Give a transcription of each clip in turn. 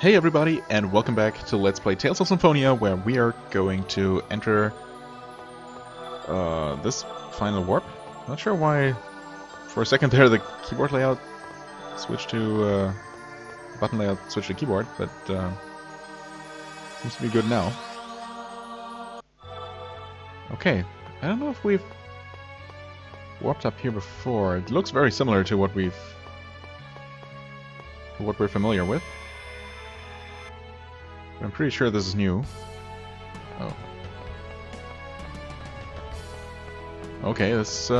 Hey everybody, and welcome back to Let's Play Tales of Symphonia, where we are going to enter this final warp. Not sure why for a second there the keyboard layout switched to button layout switched to keyboard, but seems to be good now. Okay, I don't know if we've warped up here before. It looks very similar to what we're familiar with. I'm pretty sure this is new. Oh. Okay, this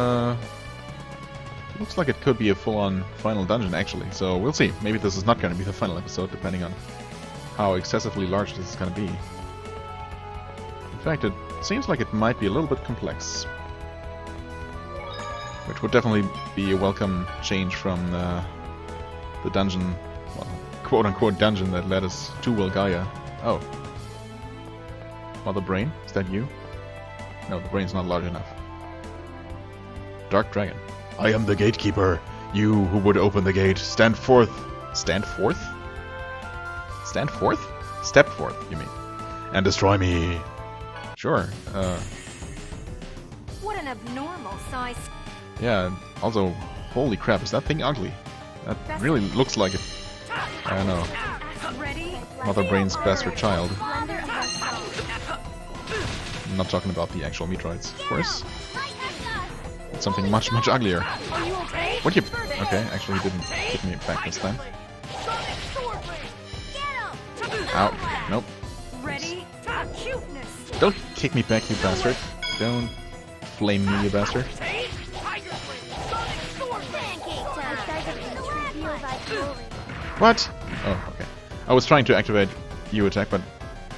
looks like it could be a full-on final dungeon, actually. So we'll see. Maybe this is not going to be the final episode, depending on how excessively large this is going to be. In fact, it seems like it might be a little bit complex. Which would definitely be a welcome change from the dungeon, well, quote-unquote dungeon that led us to Wilgaia. Oh. Mother Brain? Is that you? No, the brain's not large enough. Dark Dragon. I am the gatekeeper. You who would open the gate, stand forth. Stand forth? Stand forth? Step forth, you mean. And destroy me. Sure. What an abnormal size. Yeah, also, holy crap, is that thing ugly? That really looks like it. I don't know. Mother Brain's bastard child. I'm not talking about the actual Metroids, of course. It's something much, much uglier. What you... Okay, actually he didn't hit me back this time. Ow. Nope. Don't kick me back, you bastard. Don't flame me, you bastard. What? Oh, okay. I was trying to activate U attack, but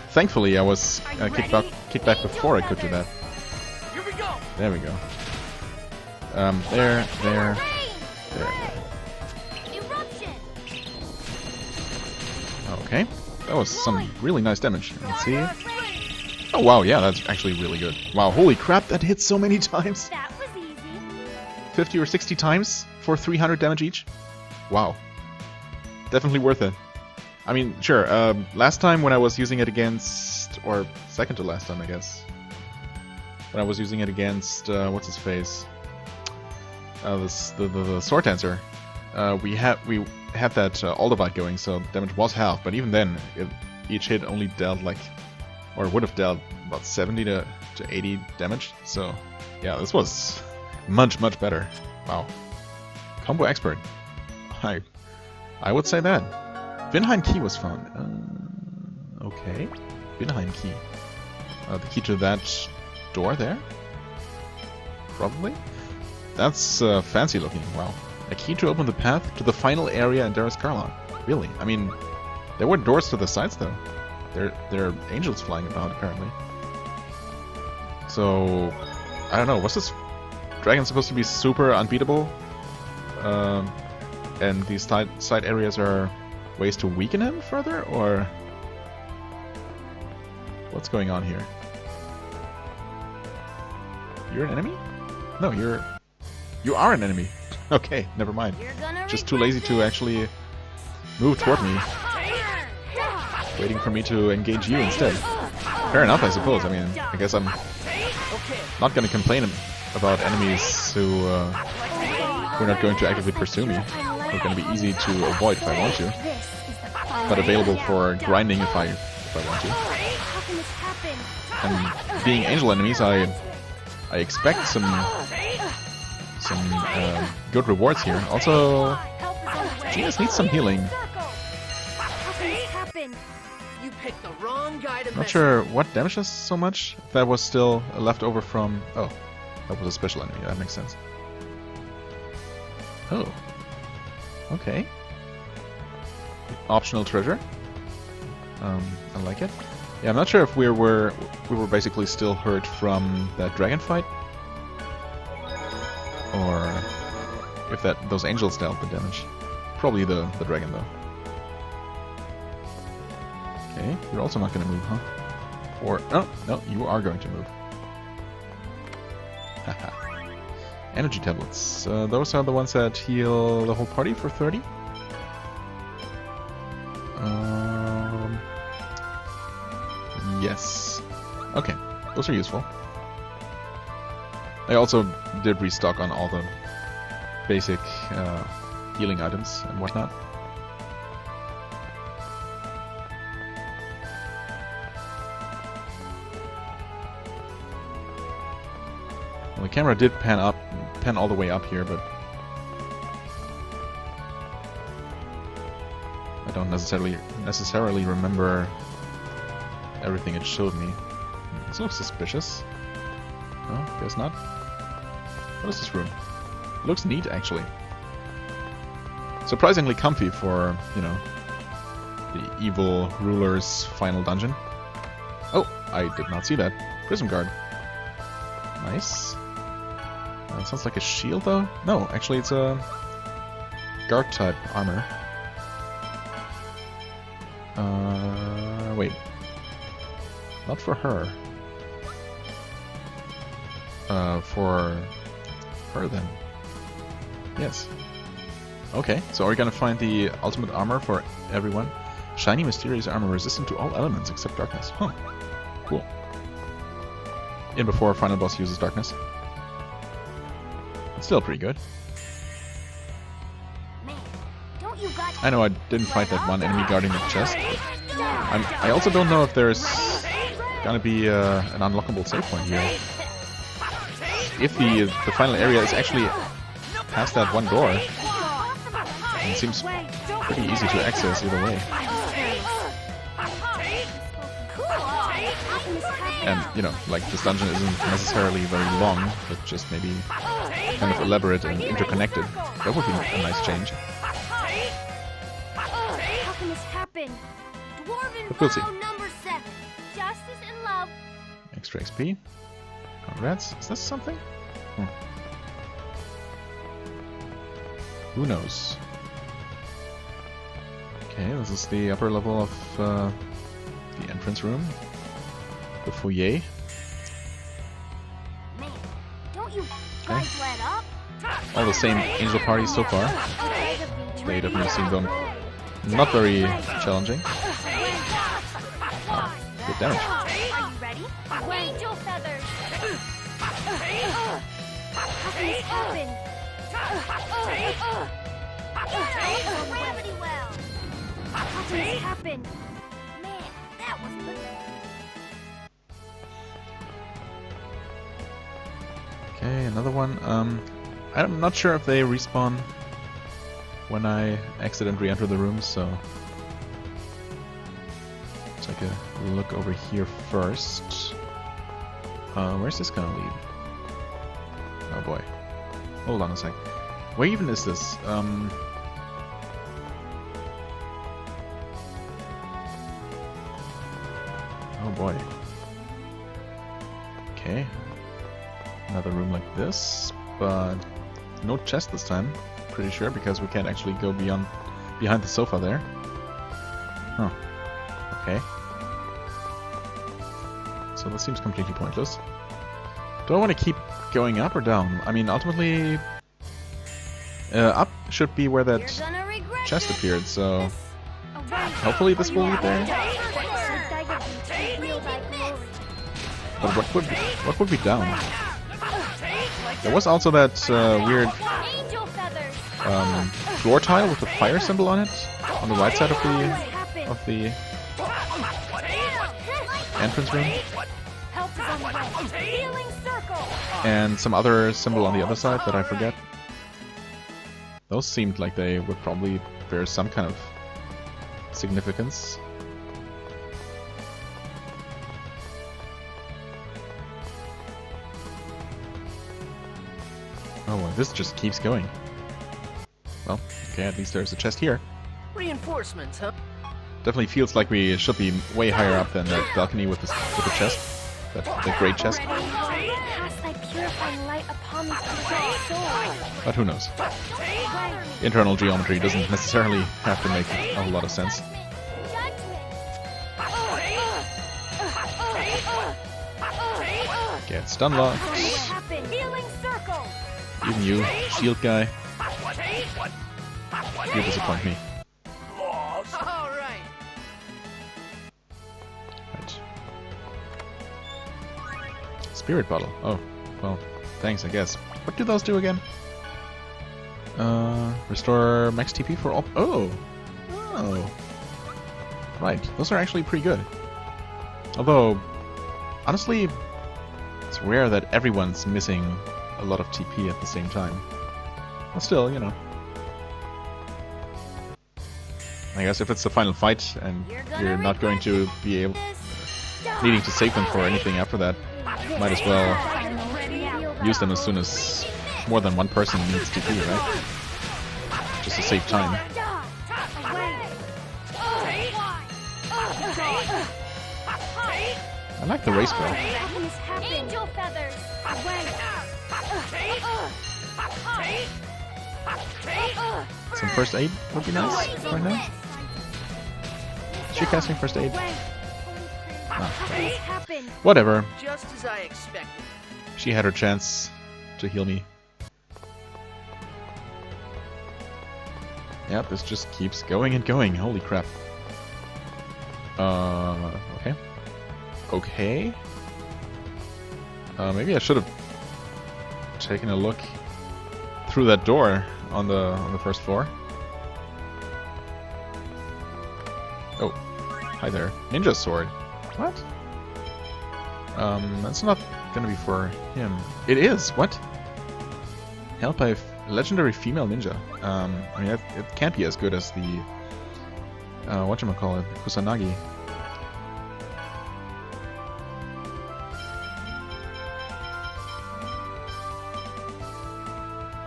thankfully I was kicked back before I could do that. There we go. There. Okay. That was some really nice damage. Let's see. Oh wow, yeah, that's actually really good. Wow, holy crap, that hit so many times. That was easy. 50 or 60 times for 300 damage each. Wow. Definitely worth it. I mean, sure, last time when I was using it against, or second to last time, I guess, when I was using it against, what's his face? The Sword Dancer, we had that Aldebite going, so damage was half, but even then, each hit only dealt like, or would have dealt about 70 to 80 damage, so yeah, this was much, much better. Wow. Combo expert. I would say that. Vinheim key was found. Okay. Vinheim key. The key to that door there? Probably? That's fancy looking. Wow. A key to open the path to the final area in Darius Carlon. Really? I mean, there were doors to the sides though. There are angels flying about apparently. So, I don't know. Was this dragon supposed to be super unbeatable? And these side areas are ways to weaken him further, or what's going on here? You're an enemy? No, you are an enemy. Okay, never mind. Just too lazy to actually move toward me. Waiting for me to engage you instead. Fair enough, I suppose. I mean, I guess I'm not going to complain about enemies who are not going to actively pursue me. They're going to be easy to avoid if I want to, but available for grinding if I want to. And being angel enemies, I expect some good rewards here. Also, Genius needs some healing. Not sure what damaged us so much. If that was still left over from... Oh, that was a special enemy. That makes sense. Oh. Okay. Optional treasure. I like it. Yeah, I'm not sure if we were basically still hurt from that dragon fight, or if those angels dealt the damage. Probably the dragon though. Okay, you're also not going to move, huh? Or no, you are going to move. Haha. Energy tablets. Those are the ones that heal the whole party for 30. Yes. Okay, those are useful. I also did restock on all the basic healing items and whatnot. Well, the camera did pan all the way up here, but I don't necessarily remember everything it showed me. This looks suspicious. No, guess not. What is this room? It looks neat, actually. Surprisingly comfy for, you know, the evil ruler's final dungeon. Oh, I did not see that. Prism guard. Nice. Sounds like a shield, though? No, actually it's a guard type armor. Wait. Not for her. For her then. Yes. Okay, so are we gonna find the ultimate armor for everyone? Shiny, mysterious armor resistant to all elements except darkness. Huh. Cool. In before final boss uses darkness. It's still pretty good. I know I didn't fight that one enemy guarding the chest. I also don't know if there's gonna be an unlockable save point here. If the final area is actually past that one door, it seems pretty easy to access either way. And, you know, like, this dungeon isn't necessarily very long, but just maybe kind of elaborate and interconnected. That would be a nice change. How can this happen? But we'll see. Number 7. Justice and love. Extra XP. Congrats. Is this something? Who knows? Okay, this is the upper level of the entrance room. The foyer. Man, don't you guys let up? All the same angel parties so far. They definitely seem them not very challenging. Good damage. Are you ready? Angel feathers. How can this happen? Gravity well. How can this happen? Man, that was pathetic. Okay, another one. I'm not sure if they respawn when I exit and re-enter the room, so let's take a look over here first. Where's this gonna lead? Oh boy. Hold on a sec. Where even is this? Oh boy. Okay. Another room like this, but no chest this time. Pretty sure, because we can't actually go behind the sofa there. Huh. Okay. So that seems completely pointless. Do I want to keep going up or down? I mean, ultimately, up should be where that chest appeared, so hopefully this will lead there. But what would be down? There was also that weird floor tile with the fire symbol on it, on the right side of the entrance room, and some other symbol on the other side that I forget. Those seemed like they would probably bear some kind of significance. Oh, well, this just keeps going. Well, okay, at least there's a chest here. Reinforcements, huh? Definitely feels like we should be way higher up than that balcony with the chest. The great chest. But who knows? Internal geometry doesn't necessarily have to make a whole lot of sense. Get stun locked. Even you, shield guy. You disappoint me. Right. Spirit bottle. Oh, well, thanks, I guess. What do those do again? Restore max TP for all. Oh! Oh. Right, those are actually pretty good. Although, honestly, it's rare that everyone's missing a lot of TP at the same time. But still, you know. I guess if it's the final fight and you're not going to be able needing to save them for anything after that, might as well use them as soon as more than one person needs TP, right? Just to save time. I like the race ball. Angel feathers. Some first aid would be nice right now. Is she casting first aid? Ah, whatever. Just as I expected. She had her chance to heal me. Yep, this just keeps going and going. Holy crap. Okay. Okay. Maybe I should have taken a look through that door on the first floor. Oh, hi there. Ninja sword. What? That's not gonna be for him. It is. What? Held by a legendary female ninja. I mean, it can't be as good as the whatchamacallit, Kusanagi.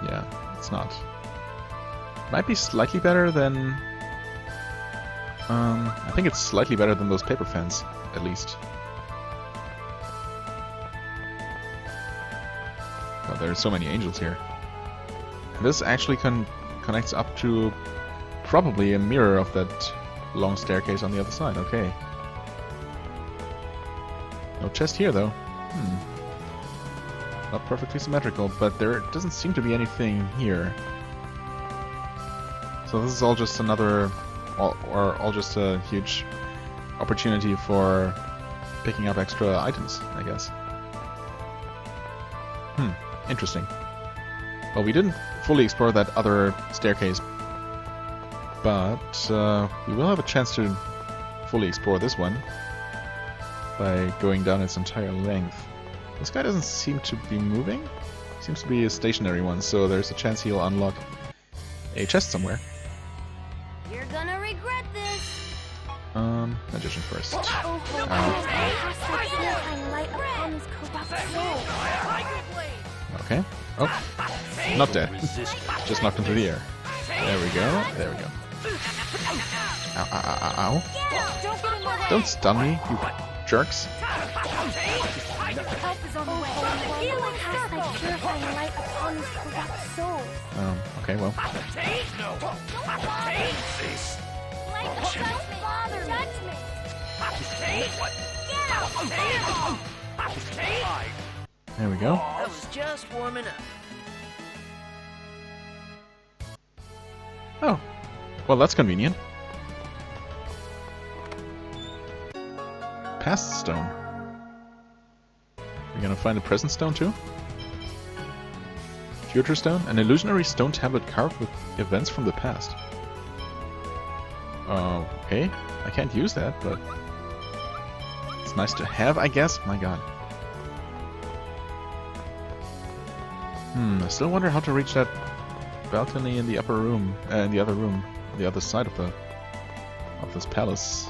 Yeah, it's not. Might be slightly better than. I think it's slightly better than those paper fans, at least. Oh, there are so many angels here. And this actually connects up to probably a mirror of that long staircase on the other side. Okay. No chest here, though. Not perfectly symmetrical, but there doesn't seem to be anything here. So this is all just another, or all just a huge opportunity for picking up extra items, I guess. Interesting. Well, we didn't fully explore that other staircase, but we will have a chance to fully explore this one by going down its entire length. This guy doesn't seem to be moving. Seems to be a stationary one, so there's a chance he'll unlock a chest somewhere. You're gonna regret this. Magician first. Okay. Oh, not dead. Just knocked him through the air. There we go. There we go. Ow, ow, ow, ow. Don't stun me, you jerks. Okay, well. There we go. That was just warming up. Oh. Well, that's convenient. Past stone. We're gonna find a present stone too? Future stone? An illusionary stone tablet carved with events from the past. Okay. I can't use that, but it's nice to have, I guess. My god. I still wonder how to reach that balcony in the upper room, in the other room, the other side of this palace.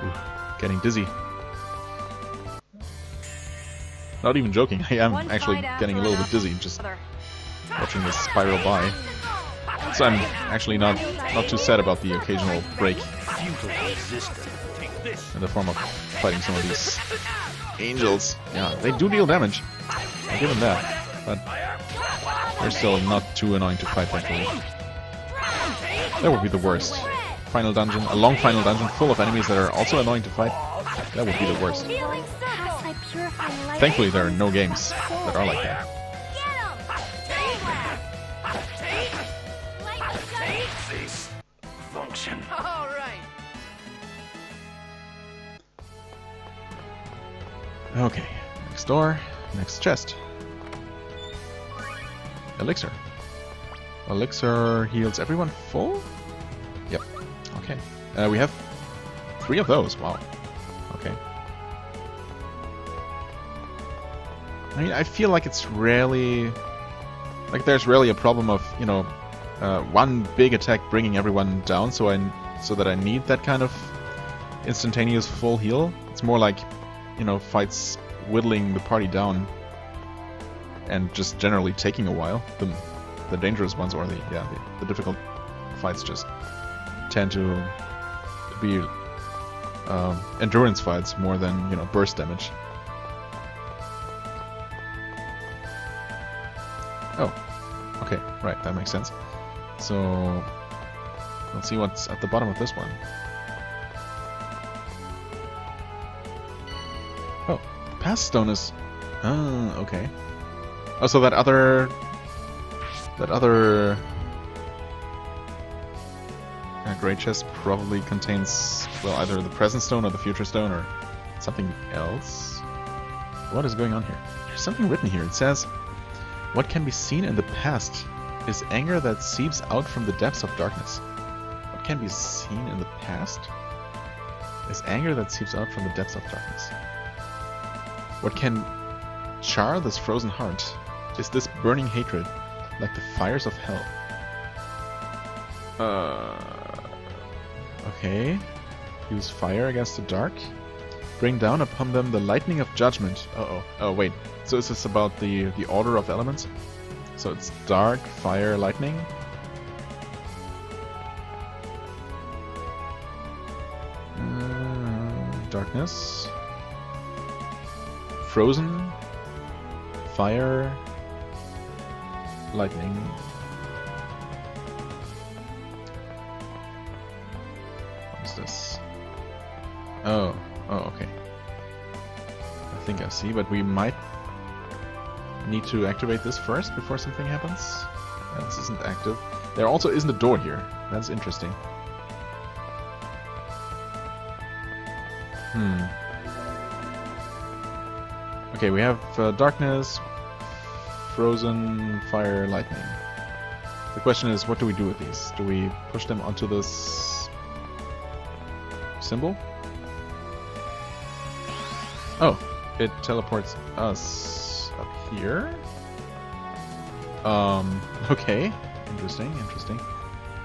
Ooh, getting dizzy. Not even joking, I am actually getting a little bit dizzy just watching this spiral by. So I'm actually not too sad about the occasional break in the form of fighting some of these angels. Yeah, they do deal damage. I'll give them that. But they're still not too annoying to fight, thankfully. That would be the worst. Final dungeon, a long final dungeon full of enemies that are also annoying to fight. That would be the worst. Thankfully, there are no games that are like that. Function. Oh, Okay, next door, next chest. Elixir. Elixir heals everyone full? Yep. Okay. We have 3 of those. Wow. Okay. I mean, I feel like it's rarely... Like, there's rarely a problem of, you know, one big attack bringing everyone down, so that I need that kind of instantaneous full heal. It's more like, you know, fights whittling the party down and just generally taking a while. The dangerous ones, or the difficult fights, just tend to be endurance fights more than, you know, burst damage. Oh, okay, right, that makes sense. So let's see what's at the bottom of this one. Oh, pass stone is... okay. Oh, so that other great chest probably contains, well, either the present stone or the future stone or something else. What is going on here? There's something written here. It says, "What can be seen in the past is anger that seeps out from the depths of darkness." What can be seen in the past is anger that seeps out from the depths of darkness. What can char this frozen heart is this burning hatred, like the fires of hell. Okay. Use fire against the dark. Bring down upon them the lightning of judgment. Uh-oh. Oh, wait. So is this about the order of elements? So it's dark, fire, lightning. Darkness. Frozen. Fire. Lightning. What is this? Oh, okay. I think I see, but we might need to activate this first before something happens. Yeah, this isn't active. There also isn't a door here. That's interesting. Okay, we have darkness, frozen, fire, lightning. The question is, what do we do with these? Do we push them onto this symbol? Oh, it teleports us up here. Okay. Interesting.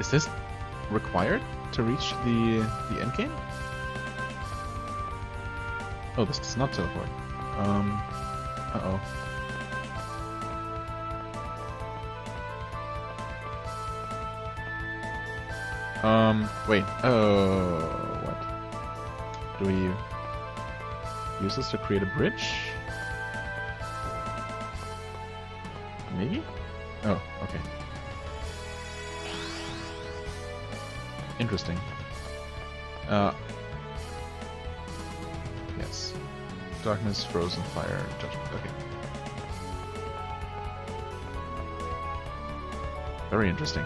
Is this required to reach the end game? Oh, this does not teleport. Uh-oh. Wait. Oh, what? Do we use this to create a bridge? Maybe? Oh, okay. Interesting. Yes. Darkness, frozen, fire, judgment. Okay. Very interesting.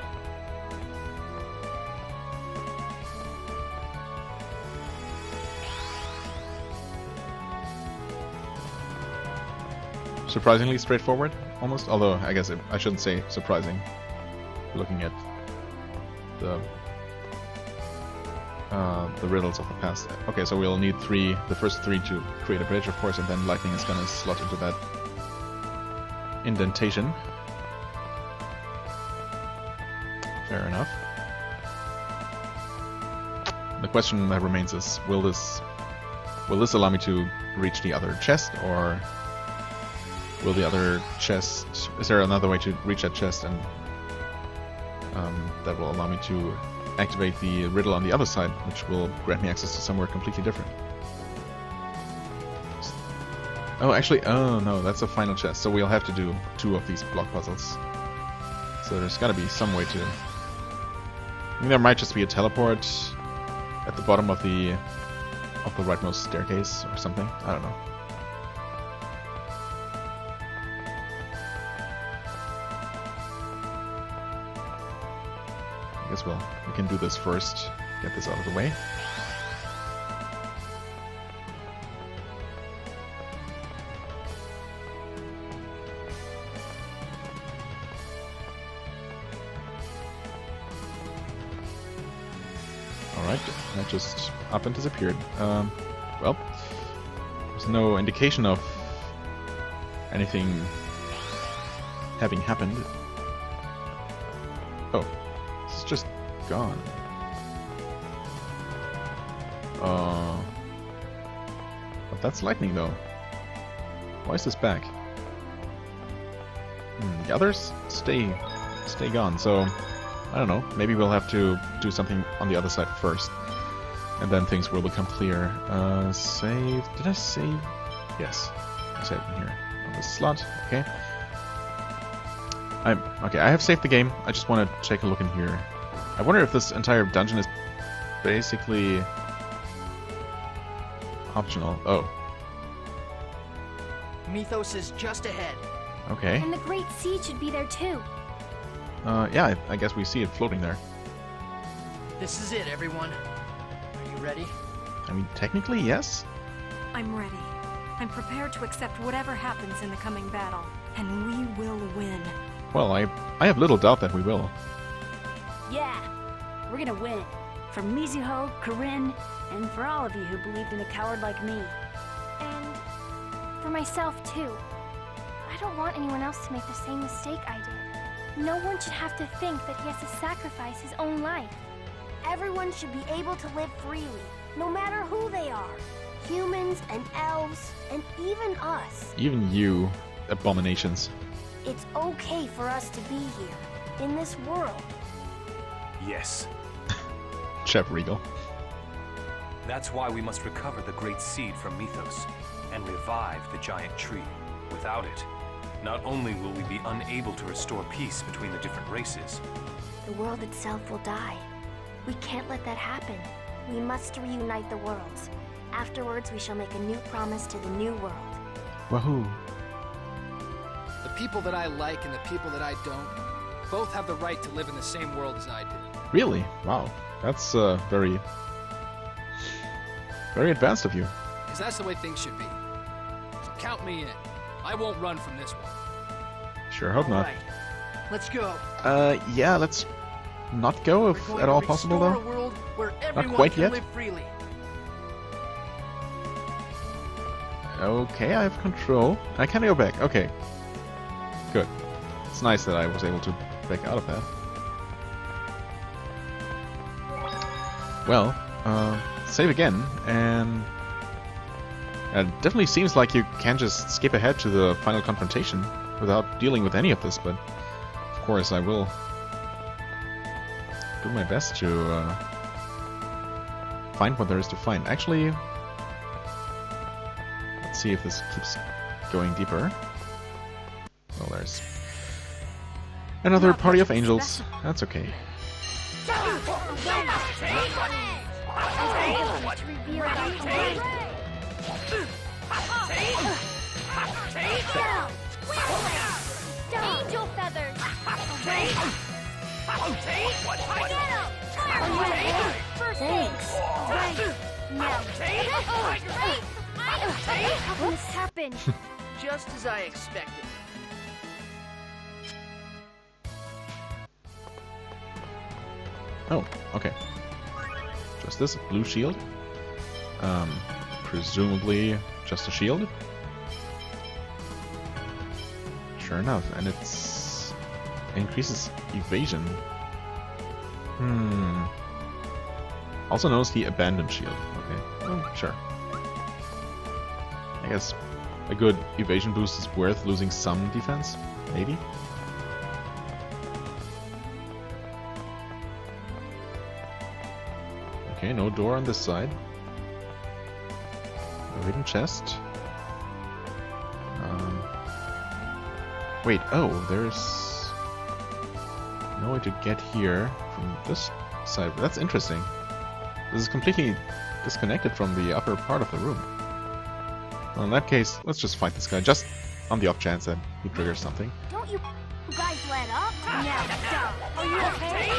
Surprisingly straightforward, almost. Although I guess I shouldn't say surprising. Looking at the riddles of the past. Okay, so we'll need the first three to create a bridge, of course, and then lightning is gonna slot into that indentation. Fair enough. The question that remains is, will this allow me to reach the other chest, or will the other chest... Is there another way to reach that chest and that will allow me to activate the riddle on the other side, which will grant me access to somewhere completely different? Oh, actually, oh no, that's a final chest, so we'll have to do 2 of these block puzzles. So there's gotta be some way to... I mean, there might just be a teleport at the bottom of the rightmost staircase or something. I don't know. I guess we can do this first, get this out of the way. Alright, that just up and disappeared. Well, there's no indication of anything having happened. Oh, this is just gone. But that's lightning though. Why is this back? The others stay gone, so I don't know. Maybe we'll have to do something on the other side first. And then things will become clear. Save. Did I save? Yes. I saved in here. On this slot. Okay. Okay, I have saved the game. I just want to take a look in here. I wonder if this entire dungeon is basically optional. Oh. Mithos is just ahead. Okay. And the Great Sea should be there too. Yeah, I guess we see it floating there. This is it, everyone. Are you ready? I mean, technically, yes. I'm ready. I'm prepared to accept whatever happens in the coming battle, and we will win. Well, I have little doubt that we will. Yeah, we're gonna win. For Mizuho, Corinne, and for all of you who believed in a coward like me. And for myself too. I don't want anyone else to make the same mistake I did. No one should have to think that he has to sacrifice his own life. Everyone should be able to live freely, no matter who they are. Humans and elves, and even us. Even you, abominations. It's okay for us to be here, in this world. Yes. Chef Regal. That's why we must recover the great seed from Mithos and revive the giant tree. Without it, not only will we be unable to restore peace between the different races, The world itself will die. We can't let that happen. We must reunite the worlds. Afterwards, we shall make a new promise to the new world. Wahoo. The people that I like and the people that I don't both have the right to live in the same world as I do. Really? Wow. That's very advanced of you. Because that's the way things should be. So count me in. I won't run from this one. Sure hope not. Alright, let's go. Yeah, let's not go We're if going at to all possible restore though. a world where everyone quite can yet. live freely. Okay, I have control. I can go back. Okay. Good. It's nice that I was able to break out of that. Well, save again, and it definitely seems like you can just skip ahead to the final confrontation without dealing with any of this, but of course I will do my best to find what there is to find. Actually, let's see if this keeps going deeper. Well, there's another party of angels. That's okay. Angel feathers! Thanks! Right! Now! How can this happen? Just as I expected. Oh, okay. Just this blue shield. Presumably just a shield. Sure enough, and it's increases evasion. Also known as the abandoned shield. Okay, well, sure. I guess a good evasion boost is worth losing some defense, maybe. Okay, no door on this side. No hidden chest. Wait, oh, there's no way to get here from this side. That's interesting. This is completely disconnected from the upper part of the room. Well, in that case, let's just fight this guy, just on the off chance that he triggers something. Don't you guys let up? Now, stop. Are you okay?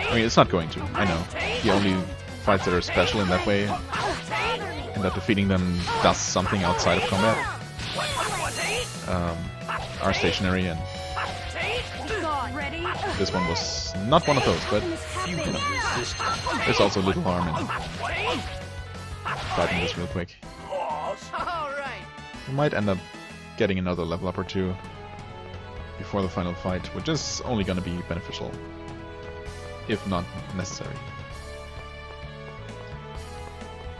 I mean, it's not going to, I know. He only fights that are special in that way, and that defeating them does something outside of combat. Are stationary and Ready? This one was not one of those, but you know, there's also little harm in fighting this real quick. Alright. We might end up getting another level up or two before the final fight, which is only going to be beneficial, if not necessary.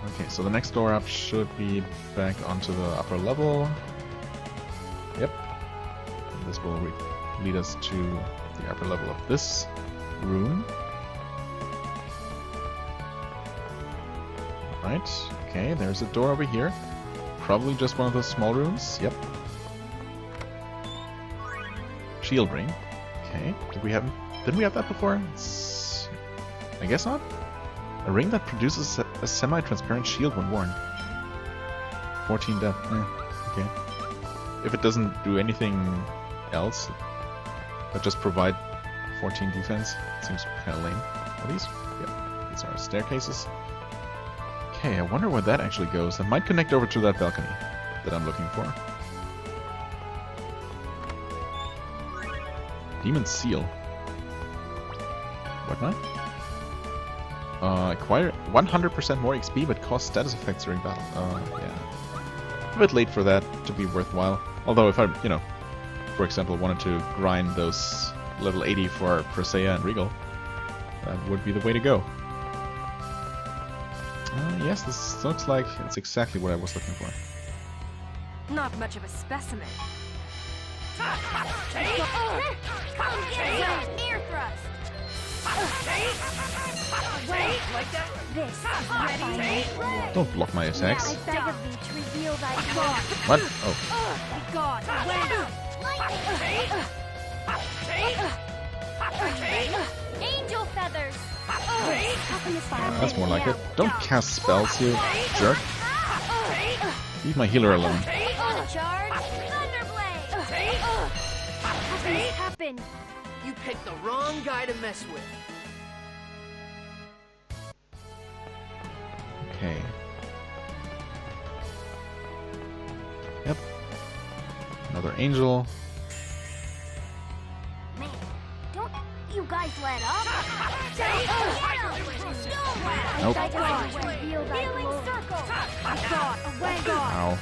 Okay, so the next door up should be back onto the upper level. Yep. And this will lead us to the upper level of this room. Right, okay, there's a door over here. Probably just one of those small rooms. Yep. Shield ring. Okay, didn't we have that before? I guess not. A ring that produces a semi-transparent shield when worn. 14 death. Okay. If it doesn't do anything else, but just provide 14 defense, seems kind of lame. Are these? Yep. These are staircases. Okay, I wonder where that actually goes. That might connect over to that balcony that I'm looking for. Demon Seal. What now? Acquire 100% more XP, but cost status effects during battle. Yeah. A bit late for that to be worthwhile. Although if I, you know, for example, wanted to grind those level 80 for Presea and Regal, that would be the way to go. Yes, this looks like it's exactly what I was looking for. Not much of a specimen. Air thrust! Like that? This is ready. Don't block my attacks. I beg of thee to reveal thy God. What? Oh. God, angel feathers. That's more like it. Don't cast spells, you jerk. Leave my healer alone. On a charge, thunderblade. How can this happen? You picked the wrong guy to mess with. Okay. Yep. Another angel. Man, don't you guys let up? Nope. Healing circle. Ow.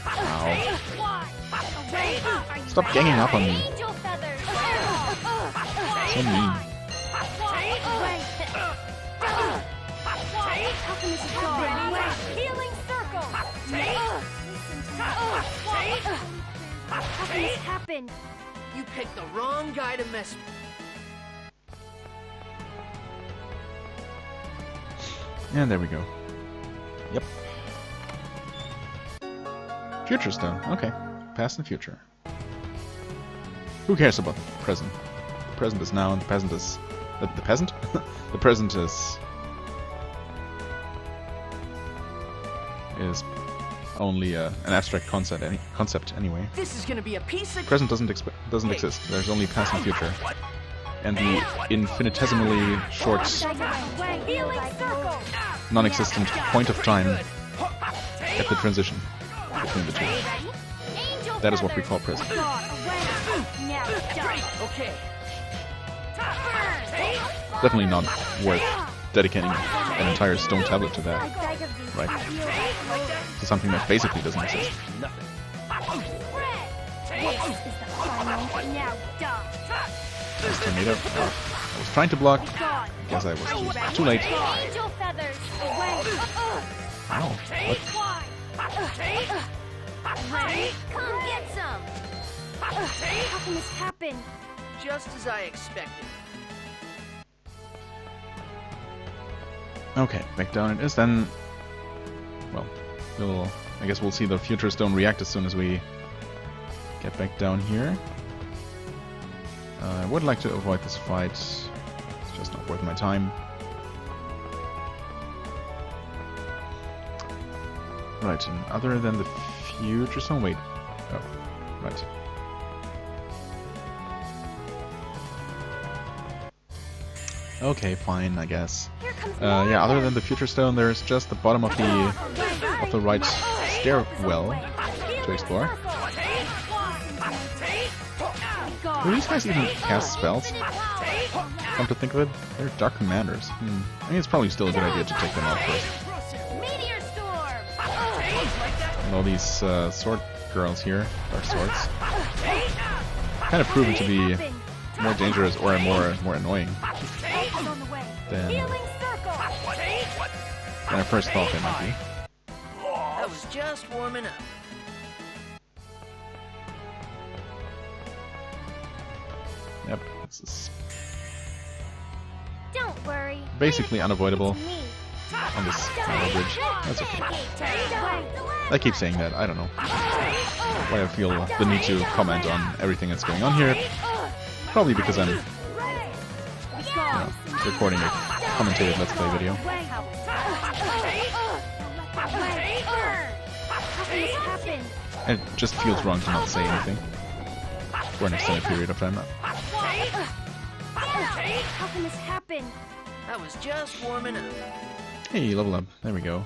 Stop ganging up on me. Angel feathers. So mean. How can this happen? Healing circle. How can this happen? You picked the wrong guy to mess with. And there we go. Yep. Future stone. Okay. Past and future. Who cares about the present? The present is now, and the present is... The peasant? The present is only an abstract concept anyway. This is gonna be a piece of... Present doesn't exist. There's only past and future. And the infinitesimally short, non-existent point of time at the transition between the two. That is what we call present. Okay. Definitely not worth dedicating an entire stone tablet to that, right? To something that basically doesn't exist. Nice tornado. Oh, I was trying to block. I guess I was too late. Ow. What? Come get some. How can this happen? Just as I expected. Okay, back down it is then. Well, I guess we'll see the future stone react as soon as we get back down here. I would like to avoid this fight. It's just not worth my time. Right, and other than the future stone, wait. Oh, right. Okay, fine, I guess. Yeah, other than the future stone, there's just the bottom of the right stairwell to explore. Do these guys even cast spells? Come to think of it, they're dark commanders. I think it's probably still a good idea to take them out first. Meteor storm. And all these sword girls here, dark swords, kind of proven to be more dangerous or more annoying than I first thought they might be. That was just warming up. Yep, this is Don't worry. basically unavoidable Me. on this bridge. That's okay. I keep saying that, I don't know why I feel the need to comment on everything that's going on here. Probably because I'm recording a commentated Let's Play video. And it just feels wrong to not say anything for an extended period of time. How can this happen? That was just warming up. Hey, level up. There we go.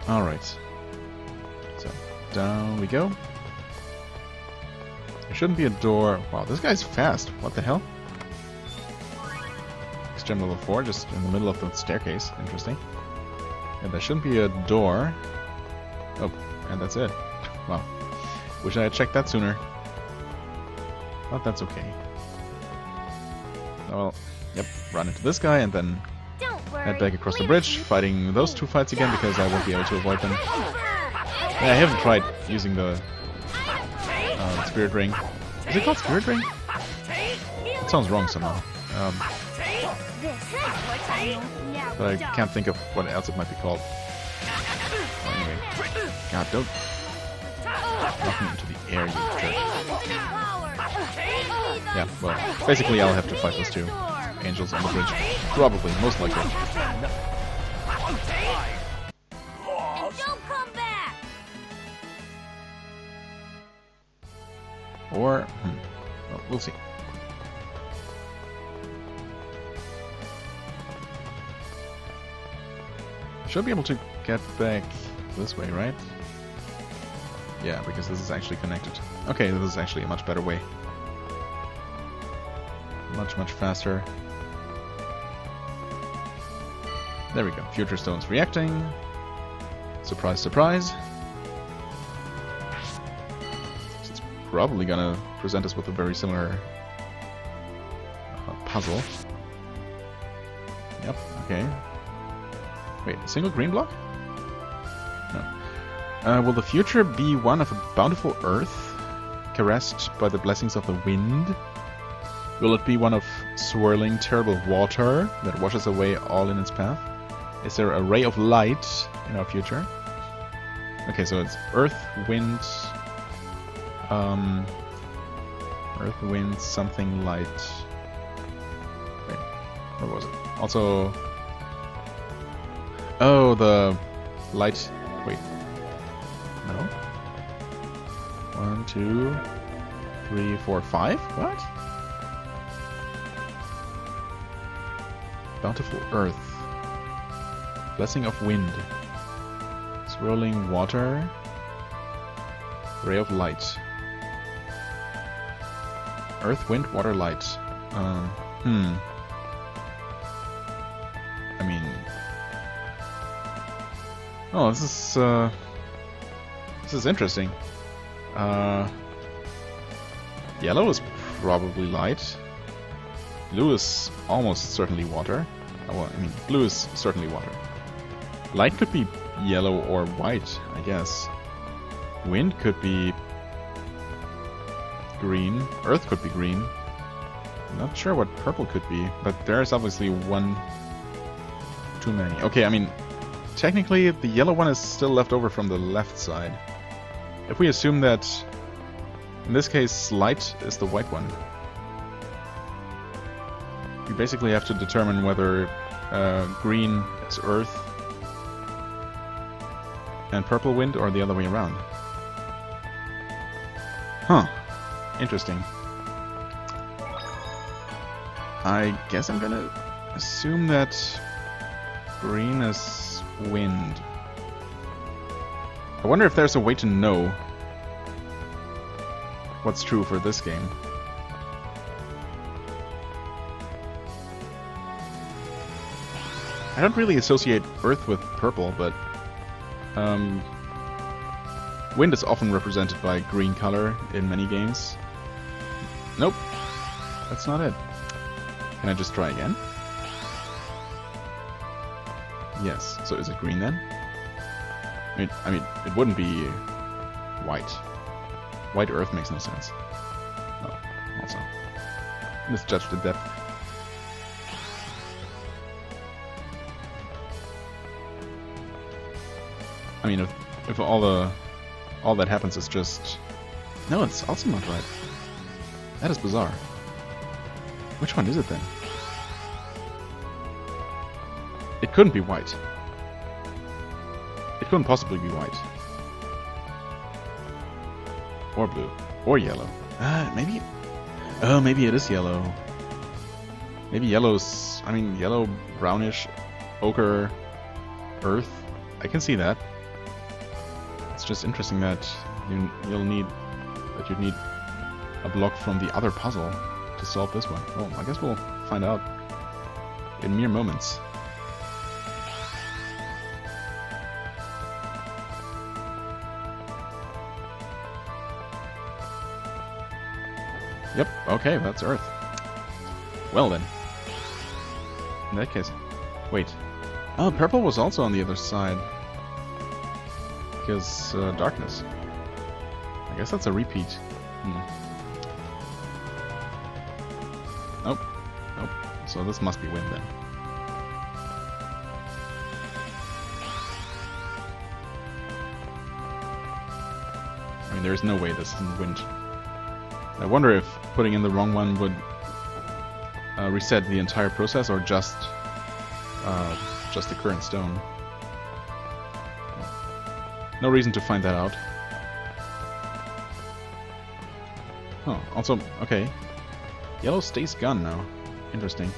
Alright. So, down we go. There shouldn't be a door. Wow, this guy's fast. What the hell? Extreme level 4, just in the middle of the staircase. Interesting. And there shouldn't be a door. Oh, and that's it. Wow. Wish I had checked that sooner. But that's okay. Well, yep, run into this guy and then head back across the bridge, fighting those two fights again because I won't be able to avoid them. Yeah, I haven't tried using the Spirit Ring. Is it called Spirit Ring? It sounds wrong somehow. But I can't think of what else it might be called. Anyway. God, don't knock me into the air, you jerk. Yeah, well, basically I'll have to fight those two angels on the bridge. Probably, most likely. And don't come back. Or, well, we'll see. Should be able to get back this way, right? Yeah, because this is actually connected. Okay, this is actually a much better way. Much, much faster. There we go. Future stones reacting. Surprise, surprise. It's probably gonna present us with a very similar puzzle. Yep, okay. Wait, a single green block? No. Will the future be one of a bountiful earth, caressed by the blessings of the wind? Will it be one of swirling, terrible water that washes away all in its path? Is there a ray of light in our future? Okay, so it's earth, wind, earth, wind, something light. Wait, what was it? Also, oh, the light. Wait, no. 1, 2, 3, 4, 5. What? Bountiful earth. Blessing of wind. Swirling water. Ray of light. Earth, wind, water, light. I mean... Oh, this is interesting. Yellow is probably light. Blue is almost certainly water. Oh, well, I mean, blue is certainly water. Light could be yellow or white, I guess. Wind could be green. Earth could be green. I'm not sure what purple could be, but there's obviously one too many. Okay, I mean, technically the yellow one is still left over from the left side. If we assume that, in this case, light is the white one, we basically have to determine whether green is earth and purple wind, or the other way around. Huh. Interesting. I guess I'm gonna assume that green is wind. I wonder if there's a way to know what's true for this game. I don't really associate Earth with purple, but wind is often represented by green color in many games. Nope, that's not it. Can I just try again? Yes. So is it green then? I mean, it wouldn't be white. White Earth makes no sense. Oh, also misjudged the depth. I mean, if all that happens is just... No, it's also not right. That is bizarre. Which one is it then? It couldn't be white. It couldn't possibly be white. Or blue. Or yellow. Maybe... Oh, maybe it is yellow. Maybe yellow's... I mean, yellow, brownish, ochre, earth. I can see that. It's just interesting that you'd need a block from the other puzzle to solve this one. Well, I guess we'll find out in mere moments. Yep, okay, that's Earth. Well then. In that case... Wait. Oh, purple was also on the other side. Because, darkness. I guess that's a repeat. Nope. Nope. So this must be wind then. I mean, there's no way this isn't wind. I wonder if putting in the wrong one would reset the entire process, or just the current stone. No reason to find that out. Oh, also, okay. Yellow stays gone now. Interesting.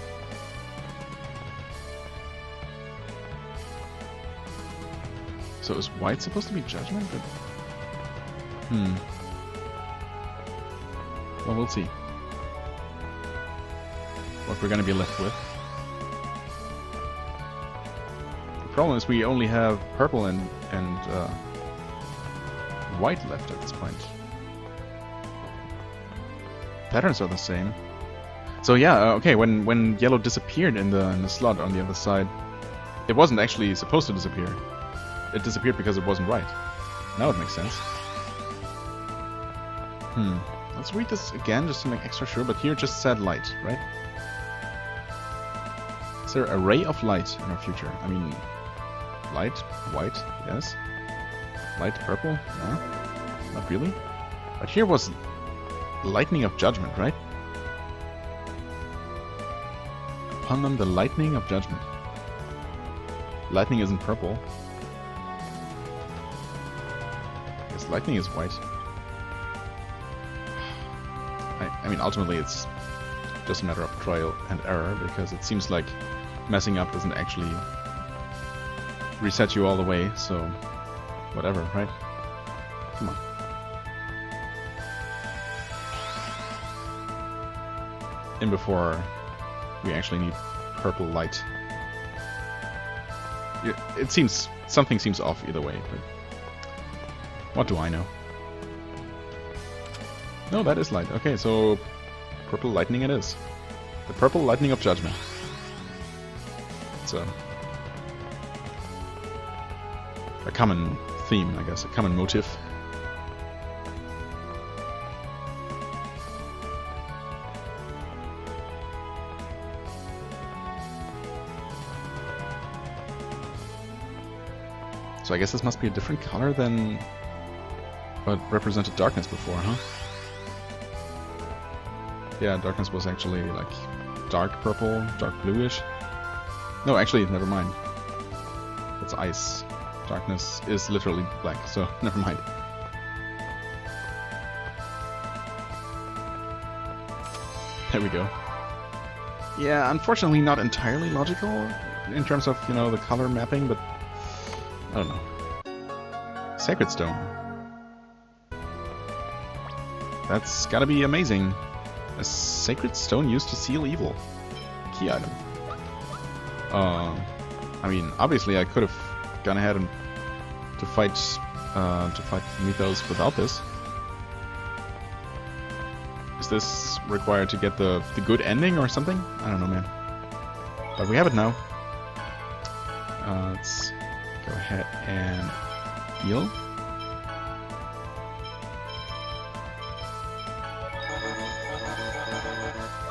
So is white supposed to be judgment? But... Well, we'll see what we're gonna be left with. The problem is we only have purple and white left at this point. Patterns are the same. So yeah, okay, when yellow disappeared in the slot on the other side, it wasn't actually supposed to disappear. It disappeared because it wasn't right. Now it makes sense. Let's read this again just to make extra sure, but here it just said light, right? Is there a ray of light in our future? I mean, light, white, yes. Light purple? No, not really. But here was lightning of judgment, right? Upon them the lightning of judgment. Lightning isn't purple. Yes, lightning is white. I mean, ultimately it's just a matter of trial and error, because it seems like messing up doesn't actually reset you all the way, so whatever, right? Come on. And before we actually need purple light. It seems... something seems off either way, but... what do I know? No, that is light. Okay, so... purple lightning it is. The purple lightning of judgment. It's a common theme, I guess. A common motive. So I guess this must be a different color than what represented darkness before, huh? Yeah, darkness was actually like dark purple, dark bluish. No, actually, never mind. It's ice. Darkness is literally black, so never mind. There we go. Yeah, unfortunately not entirely logical in terms of, you know, the color mapping, but I don't know. Sacred Stone. That's gotta be amazing. A sacred stone used to seal evil. Key item. I mean, obviously I could have gone ahead and to fight Mithos without this. Is this required to get the good ending or something? I don't know, man. But we have it now. Let's go ahead and heal.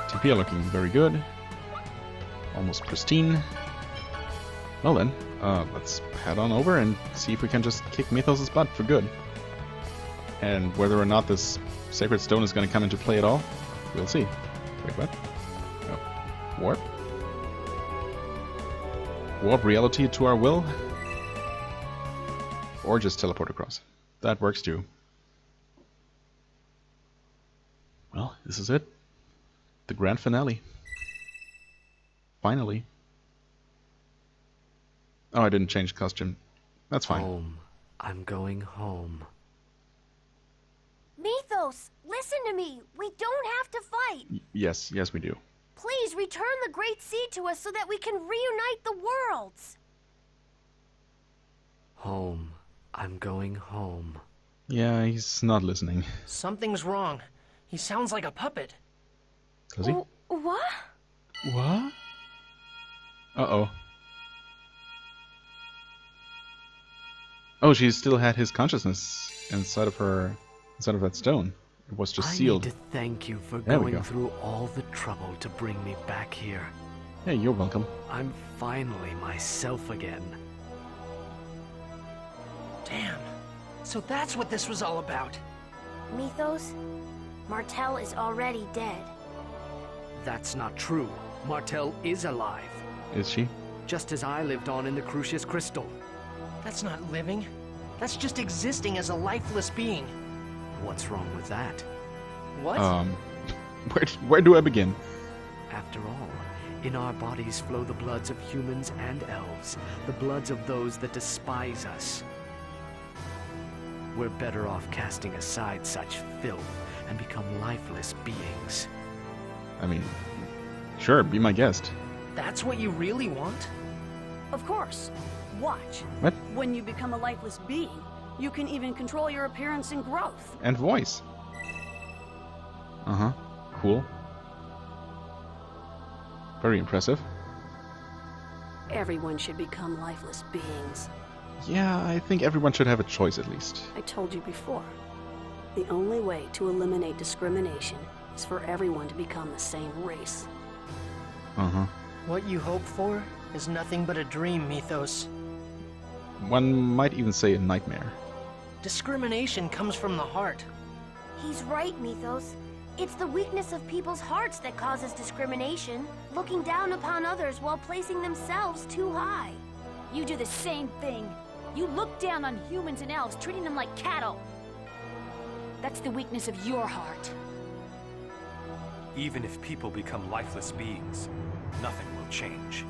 TP are looking very good. Almost pristine. Well then, let's head on over and see if we can just kick Mithos' butt for good. And whether or not this Sacred Stone is going to come into play at all, we'll see. Wait, what? Oh. Warp? Warp reality to our will? Or just teleport across. That works too. Well, this is it. The grand finale. Finally. Oh, I didn't change costume. That's fine. Home. I'm going home. Mithos, listen to me. We don't have to fight. Yes, we do. Please return the Great Sea to us so that we can reunite the worlds. Home. I'm going home. Yeah, he's not listening. Something's wrong. He sounds like a puppet. Does he? What? What? Uh-oh. Oh, she still had his consciousness inside of her, inside of that stone. It was just sealed. I need to thank you for There we going go. through all the trouble to bring me back here. Hey, you're welcome. I'm finally myself again. Damn. So that's what this was all about. Mithos, Martel is already dead. That's not true. Martel is alive. Is she? Just as I lived on in the Crucius Crystal. That's not living. That's just existing as a lifeless being. What's wrong with that? What? Where do I begin? After all, in our bodies flow the bloods of humans and elves, the bloods of those that despise us. We're better off casting aside such filth and become lifeless beings. I mean, sure, be my guest. That's what you really want? Of course. Watch. What? When you become a lifeless being, you can even control your appearance and growth. And voice. Uh-huh. Cool. Very impressive. Everyone should become lifeless beings. Yeah, I think everyone should have a choice at least. I told you before. The only way to eliminate discrimination is for everyone to become the same race. Uh-huh. What you hope for is nothing but a dream, Mithos. One might even say a nightmare. Discrimination comes from the heart. He's right, Mithos. It's the weakness of people's hearts that causes discrimination, looking down upon others while placing themselves too high. You do the same thing. You look down on humans and elves, treating them like cattle. That's the weakness of your heart. Even if people become lifeless beings, nothing will change.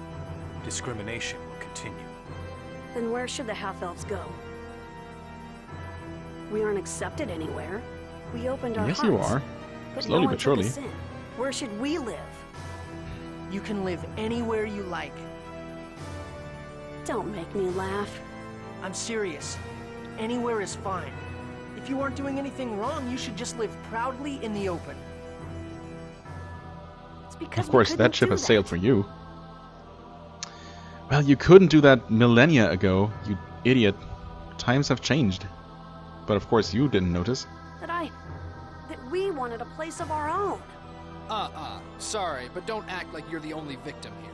Discrimination will continue. Then where should the half-elves go? We aren't accepted anywhere. We opened our Yes, hearts. you are. But Slowly no one but surely. took us in. Where should we live? You can live anywhere you like. Don't make me laugh. I'm serious. Anywhere is fine. If you aren't doing anything wrong, you should just live proudly in the open. It's because Of course, we that couldn't ship do has that. sailed for you. Well, you couldn't do that millennia ago, you idiot. Times have changed. But of course you didn't notice. That we wanted a place of our own. Sorry, but don't act like you're the only victim here.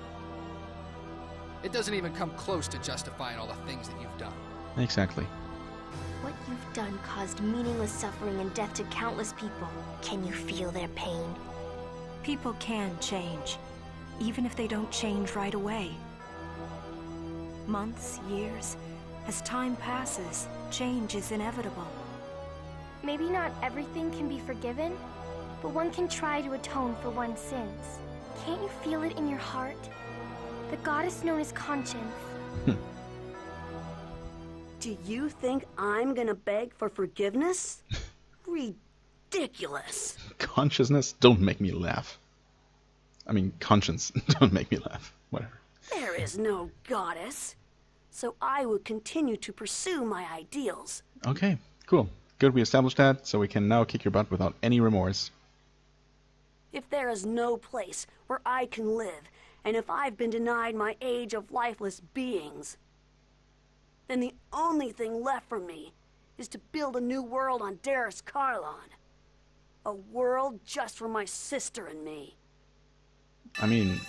It doesn't even come close to justifying all the things that you've done. Exactly. What you've done caused meaningless suffering and death to countless people. Can you feel their pain? People can change, even if they don't change right away. Months, years, as time passes, change is inevitable. Maybe not everything can be forgiven, but one can try to atone for one's sins. Can't you feel it in your heart? The goddess known as conscience. Do you think I'm gonna beg for forgiveness? ridiculous. Consciousness? Don't make me laugh. I mean, conscience. Don't make me laugh. Whatever. There is no goddess. So I will continue to pursue my ideals. Okay, cool. Good we established that, so we can now kick your butt without any remorse. If there is no place where I can live, and if I've been denied my age of lifeless beings, then the only thing left for me is to build a new world on Darris Carlon. A world just for my sister and me. I mean,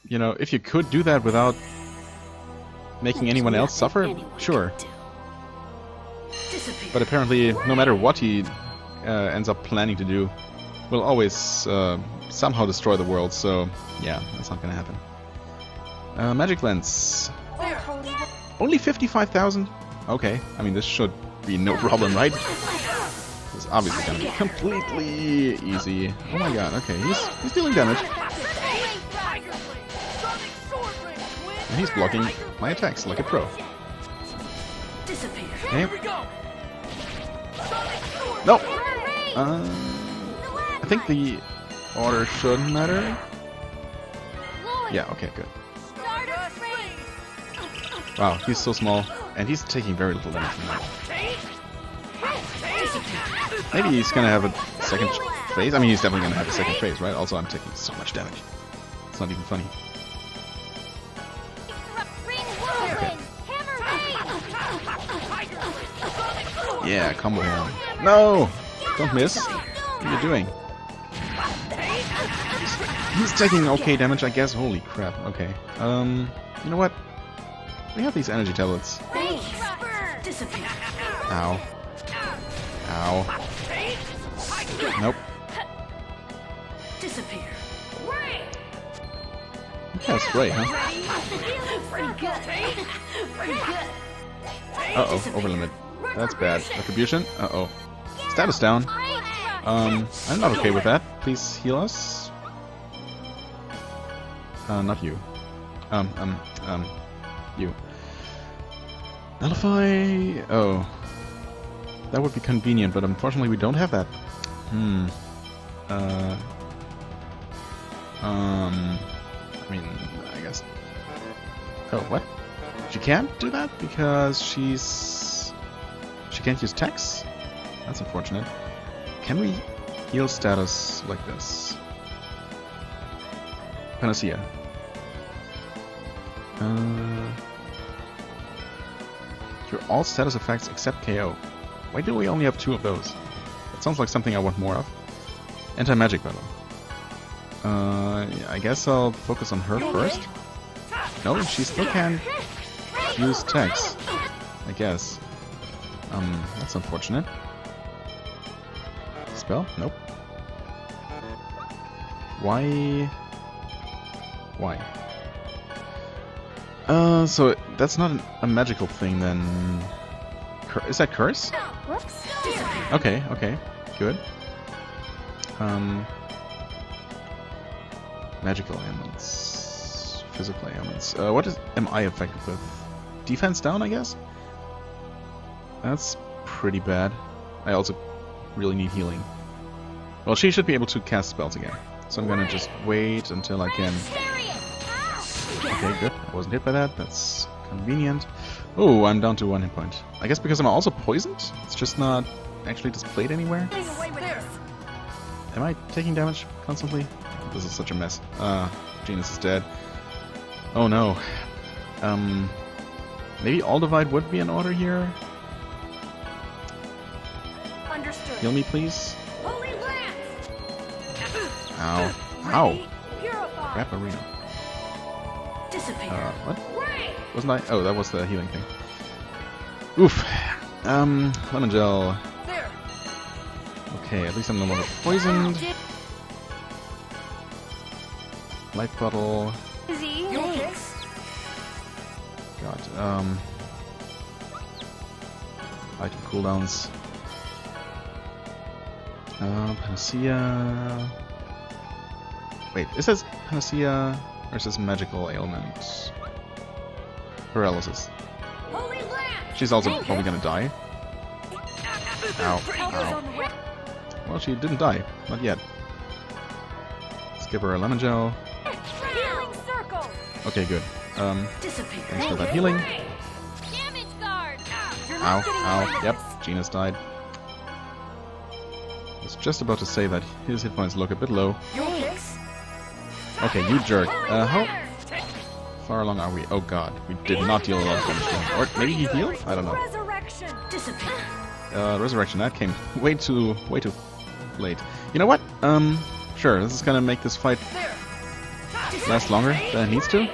you know, if you could do that without making anyone else suffer, sure. But apparently, no matter what he ends up planning to do, will always somehow destroy the world, so yeah, that's not gonna happen. Magic lens. Only 55,000? Okay, I mean, this should be no problem, right? This is obviously gonna be completely easy. Oh my god, okay, he's dealing damage. And he's blocking my attacks like a pro. Okay. No! I think the order shouldn't matter. Yeah, okay, good. Wow, he's so small, and he's taking very little damage from that. Maybe he's gonna have a second phase. I mean, he's definitely gonna have a second phase, right? Also, I'm taking so much damage. It's not even funny. Okay. Yeah, combo him. No! Don't miss. What are you doing? He's taking okay damage, I guess. Holy crap. Okay. You know what? We have these energy tablets. Ow. Ow. Nope. Yeah, spray, huh? Uh-oh, overlimit. That's bad. Retribution? Uh-oh. Status down. I'm not okay with that. Please heal us. Not you. You. Nullify... Oh. That would be convenient, but unfortunately we don't have that. I mean, I guess... Oh, what? She can't do that? Because she can't use text? That's unfortunate. Can we heal status like this? Panacea. Cure all status effects except KO. Why do we only have 2 of those? That sounds like something I want more of. Anti-magic battle. I guess I'll focus on her first. No, she still can use text. I guess. That's unfortunate. Spell? Nope. Why? So that's not a magical thing then. Is that curse? Okay, good. Magical ailments, physical ailments. What am I affected with? Defense down, I guess? That's pretty bad. I also really need healing. Well, she should be able to cast spells again. So I'm gonna just wait until I can... Okay, good. I wasn't hit by that. That's convenient. Oh, I'm down to 1 hit point. I guess because I'm also poisoned? It's just not actually displayed anywhere? Am I taking damage constantly? This is such a mess. Genus is dead. Oh no. Maybe All Divide would be in order here? Understood. Heal me, please. Holy Lance! Ow. Ow. Crap arena. What? Wasn't I? Oh, that was the healing thing. Oof. Lemon gel. Okay, at least I'm no longer poisoned. Life bottle. God, item cooldowns. Panacea. Wait, is this Panacea versus magical ailment? Paralysis. She's also probably gonna die. Ow. Ow. Well, she didn't die. Not yet. Let's give her a lemon gel. Healing circle. Okay, good. Thanks for that healing. Damage guard. Ow, ow. Yep, Gina's died. I was just about to say that his hit points look a bit low. Thanks. Okay, you jerk. How far along are we? Oh god, we did not deal a lot of damage to him. Or maybe he healed? I don't know. Resurrection. Resurrection, that came way too late. You know what? Sure, this is gonna make this fight last longer than it needs to.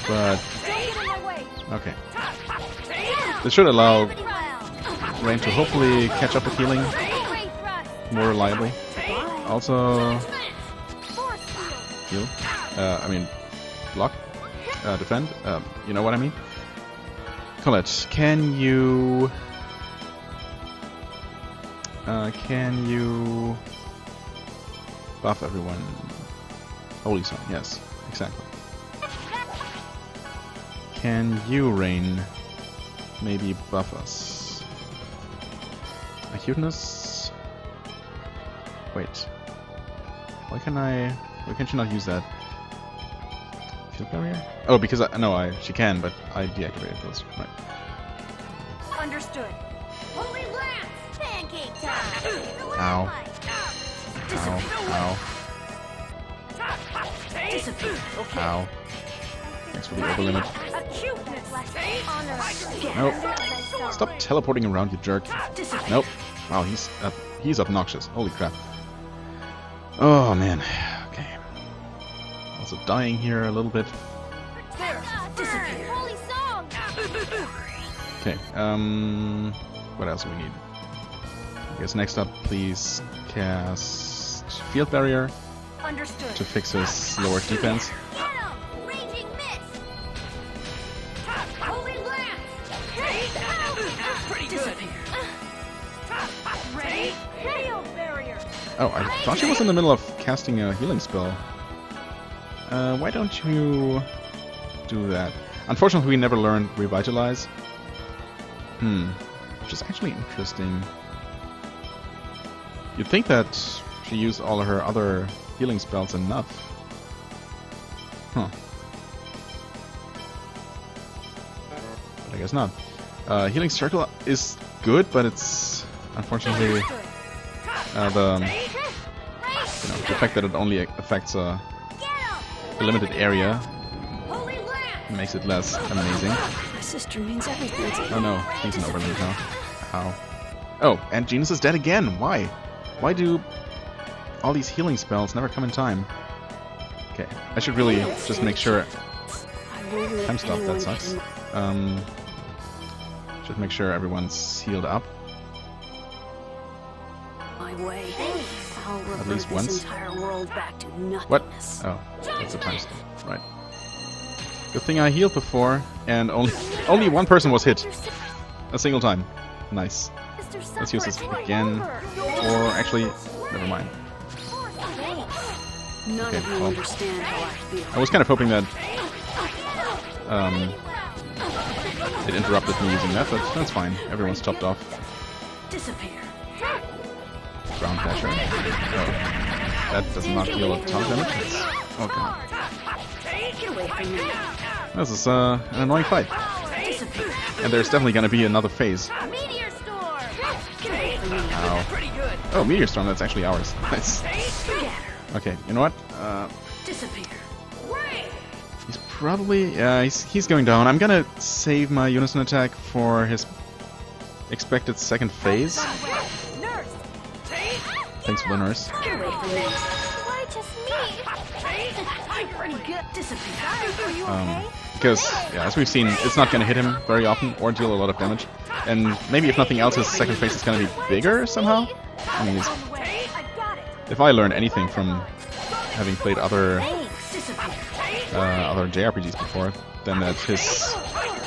But okay. This should allow Rain to hopefully catch up with healing more reliably. Also heal. I mean block. Defend. You know what I mean? Colette, can you buff everyone? Holy Sun, yes, exactly. Can you, Rain, maybe buff us? Acuteness? Wait. Why can she not use that? Field barrier? Oh, because she can, but I deactivated those. Right. Understood. Holy lance. Pancake time. Ow. Ow. Ow. Ow. Thanks for the over limit. Nope. Stop teleporting around, you jerk. Nope. Wow, he's obnoxious. Holy crap. Oh man. Okay. Also dying here a little bit. Holy song. Okay. What else do we need? I guess next up, please cast Field Barrier Understood. to fix his lower defense. Get him. Raging mist. Holy lance. Pretty good. Ready? Field barrier. Oh, I thought she was in the middle of casting a healing spell. Why don't you do that? Unfortunately, we never learned Revitalize. Which is actually interesting. You'd think that she used all of her other healing spells enough. Huh. But I guess not. Healing Circle is good, but it's unfortunately the fact that it only affects a limited area makes it less amazing. My sister means everything to me. Oh no, he's an overload now. Ow. Oh, and Genus is dead again. Why? Why do all these healing spells never come in time? Okay, I should really just make sure. Time stop, that sucks. Should make sure everyone's healed up. My way. I'll At revert least this once. entire world back to What? nothingness. Oh, that's a time stop. Right. Good thing I healed before, and only one person was hit. A single time. Nice. Let's use this again. Or actually, never mind. None Okay, of you well. understand how I feel. I was kind of hoping that it interrupted me using that, but that's fine. Everyone's chopped off. Disappear. Ground Dasher. Oh. That does not deal a ton of damage. Oh god. Get away from me. This is an annoying fight. Disappear. And there's definitely gonna be another phase. Meteor storm. Get away from me. Ow. Pretty good. Oh, Meteor Storm, that's actually ours. Nice. Scatter. Okay, you know what? Disappear. He's probably... Yeah, he's going down. I'm gonna save my unison attack for his expected second phase. Nurse. Thanks for the nurse. Get away from me. Why just me? I'm pretty good. Disappear. Because, yeah, as we've seen, it's not gonna hit him very often or deal a lot of damage. And maybe if nothing else, his second phase is gonna be bigger somehow. I mean, if I learned anything from having played other JRPGs before, then that his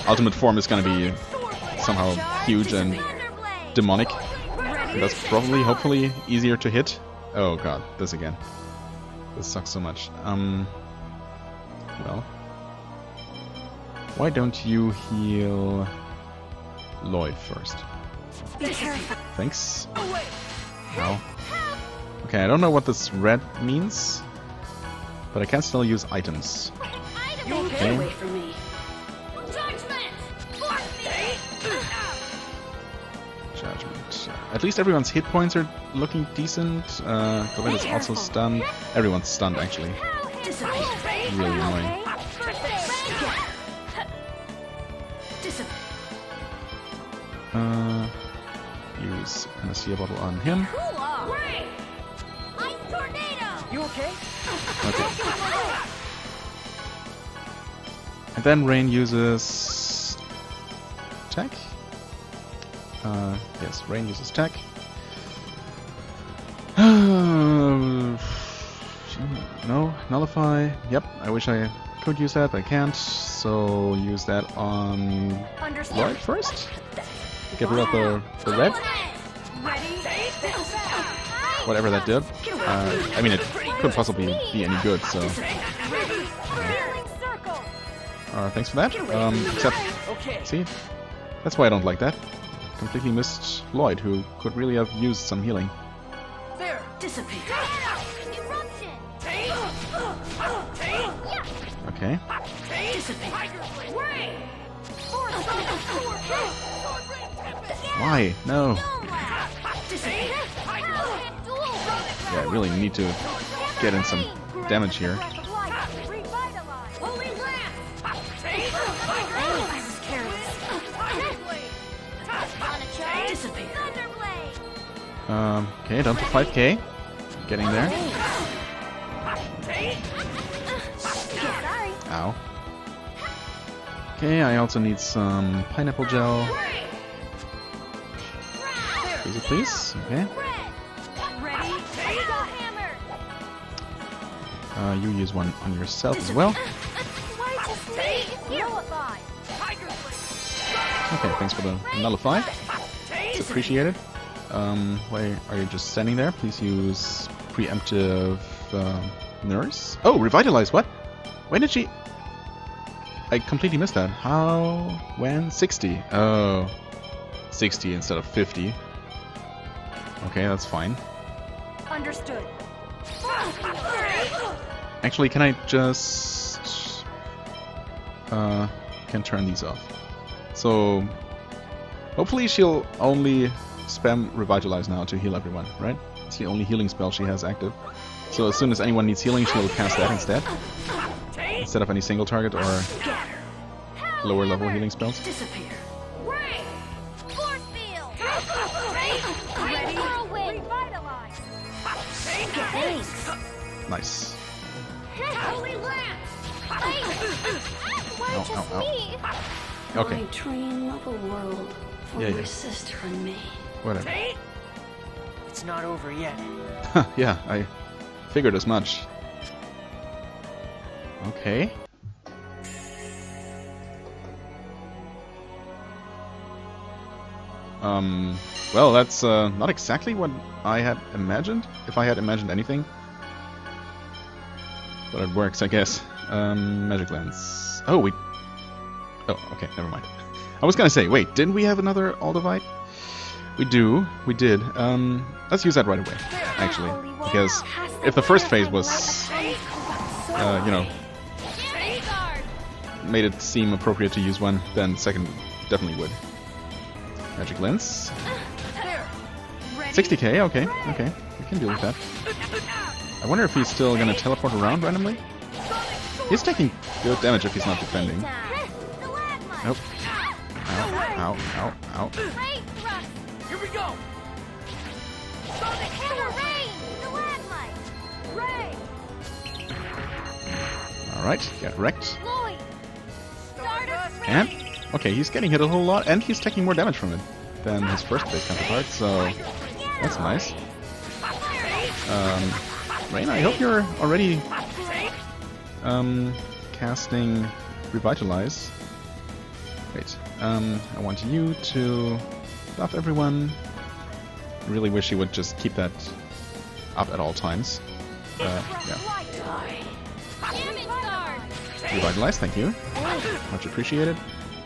ultimate form is gonna be somehow huge and demonic. And that's probably, hopefully, easier to hit. Oh god, this again. This sucks so much. Well. Why don't you heal Lloyd first? Thanks. Ow. Okay, I don't know what this red means, but I can still use items. Get away from me. Judgment. At least everyone's hit points are looking decent. Colette is also stunned. Everyone's stunned, actually. Really annoying. Use Anesthesia bottle on him. You okay? Okay. And then Rain uses tech. Yes, Rain uses tech. No, nullify. Yep, I wish I could use that, but I can't. So use that on Lloyd first. Get rid of the red. Whatever that did. I mean, it couldn't possibly be any good, so. Thanks for that. Except, see, that's why I don't like that. Completely missed Lloyd, who could really have used some healing. There, disappear. Okay. Why? No. Yeah, I really need to get in some damage here. Okay, down to 5k. Getting there. Ow. Okay, I also need some pineapple gel. Please, please. Okay. You use one on yourself as well. Okay, thanks for the nullify. It's appreciated. Why are you just standing there? Please use preemptive nurse. Oh, revitalize, what? When did she... I completely missed that. How? When? 60. Oh. 60 instead of 50. Okay, that's fine. Understood. Actually, can I just... can turn these off. So... hopefully she'll only spam Revitalize now to heal everyone, right? It's the only healing spell she has active. So as soon as anyone needs healing, she'll cast that instead. Instead of any single target or lower level healing spells. Nice. Ow, ow, ow. Okay. My dream of a world for my sister and me. Whatever. It's not over yet. Yeah, I figured as much. Okay. Well, that's not exactly what I had imagined, if I had imagined anything. But it works, I guess. Magic Lens. Oh, oh, okay, never mind. I was gonna say, wait, didn't we have another Aldovite? We did. Let's use that right away, actually. Because if the first phase was, you know, made it seem appropriate to use one, then second definitely would. Magic Lens. 60k, okay, we can deal with that. I wonder if he's still gonna teleport around randomly? He's taking good damage if he's not defending. Nope. Ow, ow, ow, ow. Here we go. Alright, get wrecked. And, okay, he's getting hit a whole lot, and he's taking more damage from it than his first base counterpart, so that's nice. Rain, I hope you're already casting Revitalize. Wait, I want you to buff everyone. I really wish you would just keep that up at all times. Yeah. Revitalize, thank you. Much appreciated.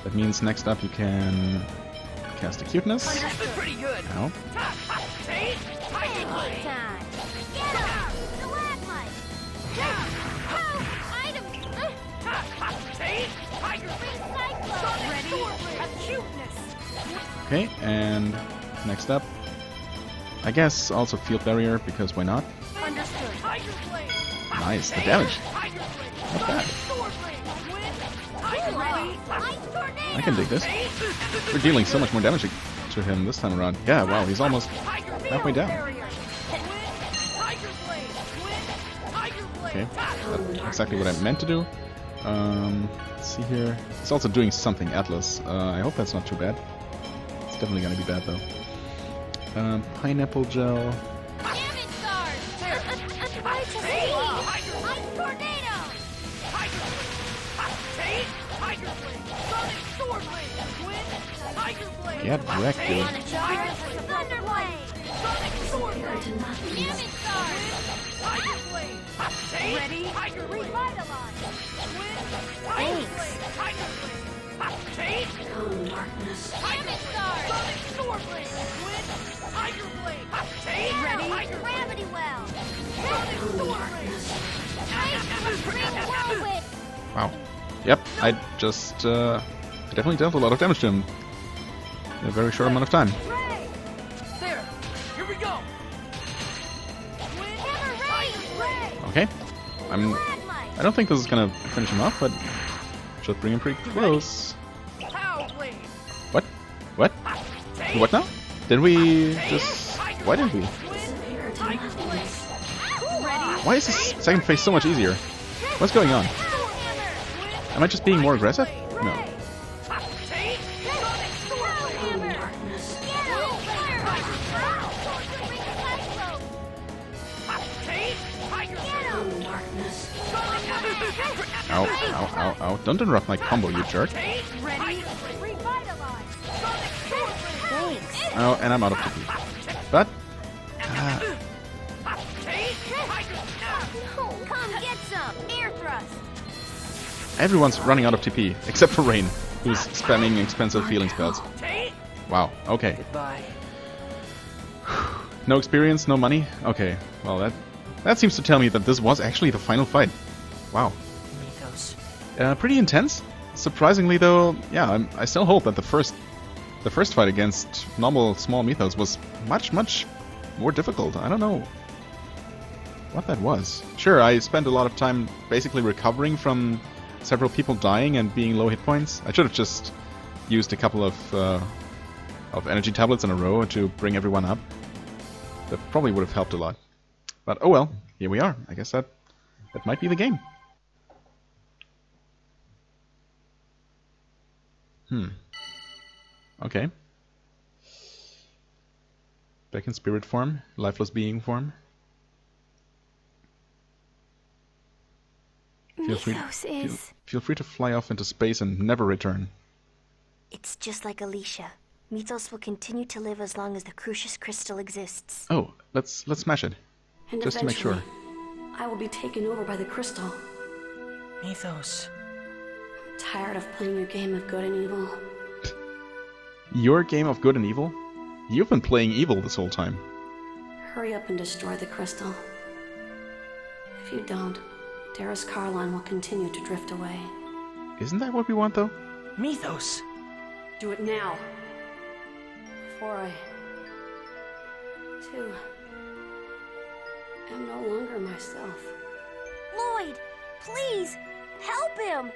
That means next up you can cast Acuteness. Ow. Time. Get him! Stalagmite! Item! Okay, and next up, I guess also field barrier, because why not? Understood. Nice, the damage. Not bad. I can dig this. We're dealing so much more damage to him this time around. Yeah, wow, he's almost halfway down. Okay, that's exactly what I meant to do. Let's see here. It's also doing something Atlas. I hope that's not too bad. It's definitely gonna be bad though. Pineapple gel. Get wrecked, dude. Ready? Revitalize! Thanks! Come, darkness. Ready? Gravity well! Wow. Yep, I just definitely dealt a lot of damage to him in a very short amount of time. There! Here we go! Okay. I don't think this is gonna finish him off, but should bring him pretty close. What? What? What now? Did we just... Why did we? Why is this second phase so much easier? What's going on? Am I just being more aggressive? No. Ow, ow, ow, ow. Don't interrupt my combo, you jerk. Oh, and I'm out of TP. But... Come get some! Air thrust! everyone's running out of TP, except for Rain, who's spamming expensive healing spells. Wow, okay. Goodbye. No experience, no money? Okay, well that seems to tell me that this was actually the final fight. Wow. Mithos. Pretty intense. Surprisingly though, yeah, I still hope that the first fight against normal small Mithos was much more difficult. I don't know what that was. Sure, I spent a lot of time basically recovering from several people dying and being low hit points. I should have just used a couple of energy tablets in a row to bring everyone up. That probably would have helped a lot. But oh well, here we are. I guess that might be the game. Okay. Back in spirit form, lifeless being form. Feel free to fly off into space and never return. It's just like Alicia. Mithos will continue to live as long as the Crucius Crystal exists. Oh, let's smash it. And just to make sure. I will be taken over by the crystal. Mithos. I'm tired of playing your game of good and evil. Your game of good and evil? You've been playing evil this whole time. Hurry up and destroy the crystal. If you don't, Darius Carline will continue to drift away. Isn't that what we want, though? Mithos! Do it now. Before I... too... am no longer myself. Lloyd! Please! Help him!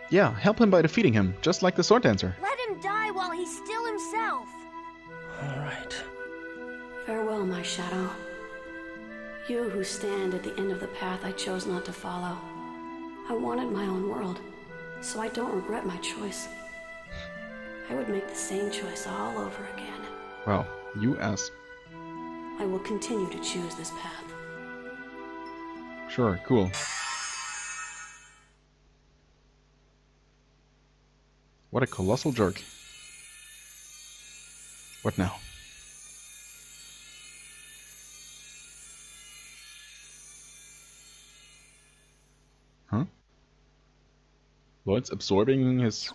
Yeah, help him by defeating him, just like the sword dancer. Let him die while he's still himself! Alright. Farewell, my shadow. You who stand at the end of the path I chose not to follow. I wanted my own world, so I don't regret my choice. I would make the same choice all over again. Wow, you ass. I will continue to choose this path. Sure, cool. What a colossal jerk. What now? Huh? Lloyd's absorbing his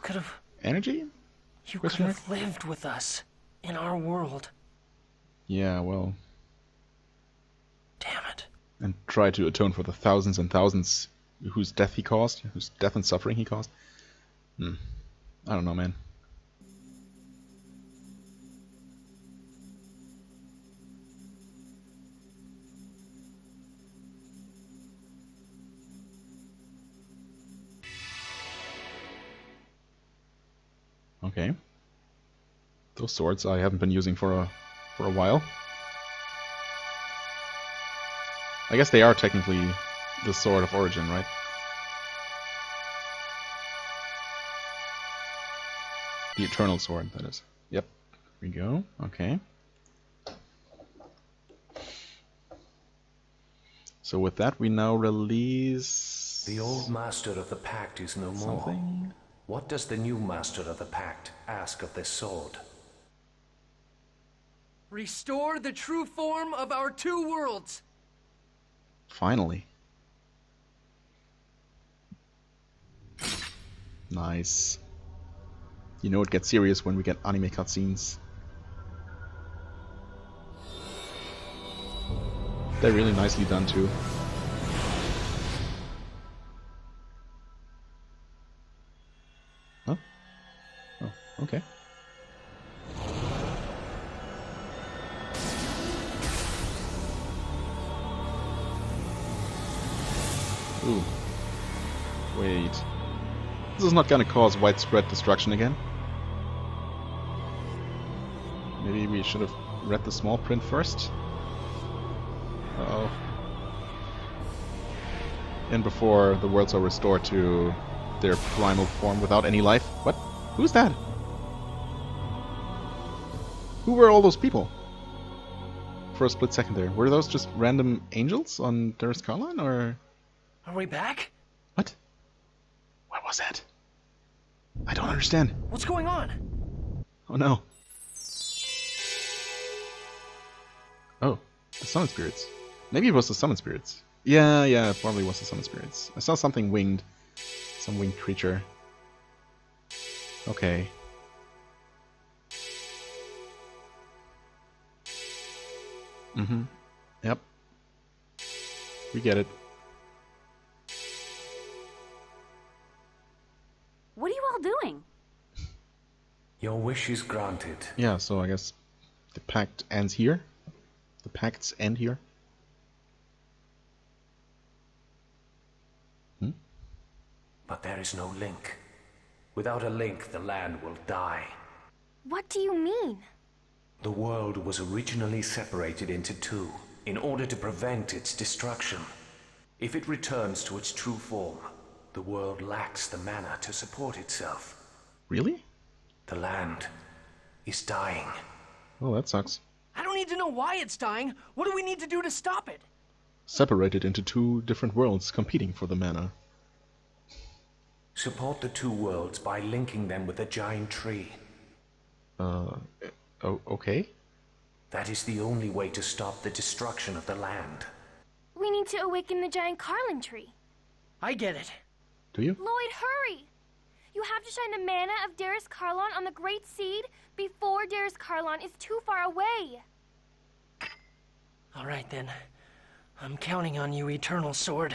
energy? You could have lived with us in our world. Yeah, well, and try to atone for the thousands and thousands whose death he caused, whose death and suffering he caused. I don't know, man. Okay. Those swords I haven't been using for a while. I guess they are technically the sword of origin, right? The eternal sword, that is. Yep. Here we go. Okay. So with that, we now release... The old master of the pact is no more. What does the new master of the pact ask of this sword? Restore the true form of our two worlds! Finally. Nice. You know it gets serious when we get anime cutscenes. They're really nicely done too. Huh? Oh, okay. Ooh. Wait. This is not gonna cause widespread destruction again. Maybe we should have read the small print first? Uh-oh. And before the worlds are restored to their primal form without any life. What? Who's that? Who were all those people? For a split second there. Were those just random angels on Darus Karlan, or...? Are we back? What? What was that? I don't understand. What's going on? Oh no. Oh, the summon spirits. Maybe it was the summon spirits. Yeah, it probably was the summon spirits. I saw something winged. Some winged creature. Okay. Yep. We get it. What are you all doing? Your wish is granted. Yeah, so I guess the pact ends here. The pacts end here. But there is no link. Without a link, the land will die. What do you mean? The world was originally separated into two, in order to prevent its destruction. If it returns to its true form, the world lacks the mana to support itself. Really? The land is dying. Oh, that sucks. I don't need to know why it's dying. What do we need to do to stop it? Separated into two different worlds competing for the mana. Support the two worlds by linking them with a giant tree. Okay. That is the only way to stop the destruction of the land. We need to awaken the giant Karlan tree. I get it. Do you? Lloyd, hurry! You have to shine the mana of Darus Karlan on the Great Seed before Darus Karlan is too far away. All right then. I'm counting on you, Eternal Sword.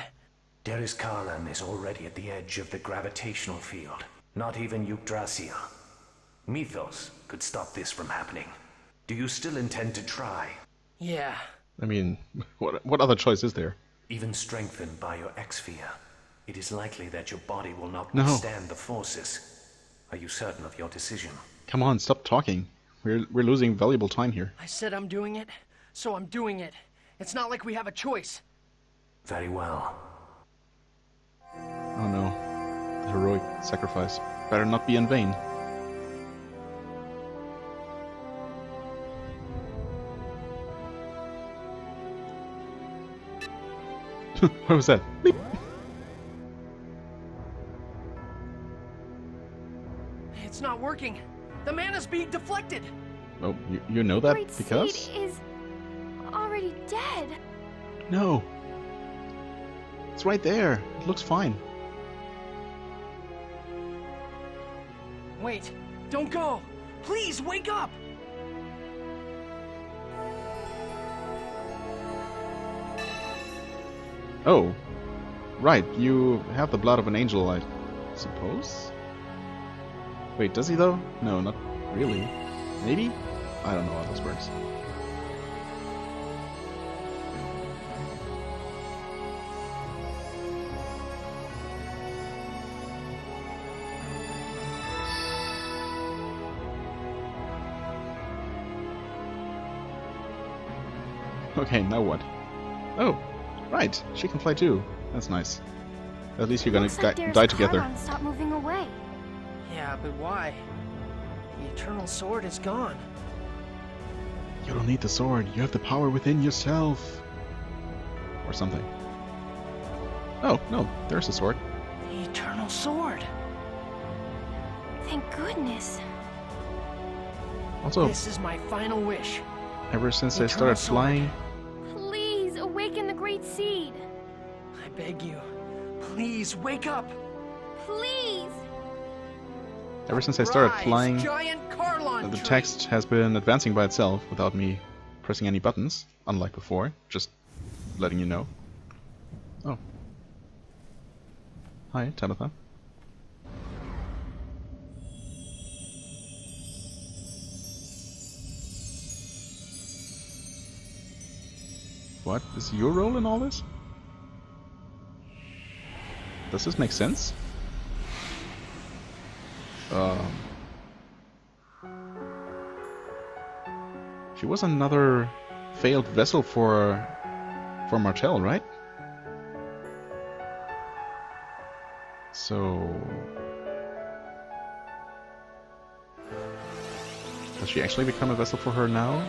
Darus Karlan is already at the edge of the gravitational field. Not even Yggdrasil. Mithos could stop this from happening. Do you still intend to try? Yeah. I mean, what other choice is there? Even strengthened by your X-Sphere, it is likely that your body will not No. withstand the forces. Are you certain of your decision? Come on, stop talking. We're losing valuable time here. I said I'm doing it, so I'm doing it. It's not like we have a choice. Very well. Oh no. The heroic sacrifice. Better not be in vain. What was that? Bleep. It's not working. The mana's being deflected. Oh, you know that Great because? Seed is already dead. No. It's right there. It looks fine. Wait, don't go. Please, wake up. Oh, right. You have the blood of an angel, I suppose? Wait, does he though? No, not really. Maybe? I don't know how this works. Okay, now what? Oh, right. She can fly too. That's nice. At least you're gonna die together. Carlon stopped moving away. Yeah, but why? The eternal sword is gone. You don't need the sword. You have the power within yourself. Or something. Oh, no. There's the sword. The eternal sword. Thank goodness. Also, This is my final wish. ever since I Eternal started sword. flying... Please awaken the great seed. I beg you, please wake up. Please. Ever since I started Rise, flying, giant Carlon the tree. text has been advancing by itself without me pressing any buttons, unlike before. Just letting you know. Oh. Hi, Tabitha. What is your role in all this? Does this make sense? She was another failed vessel for Martel, right? So does she actually become a vessel for her now?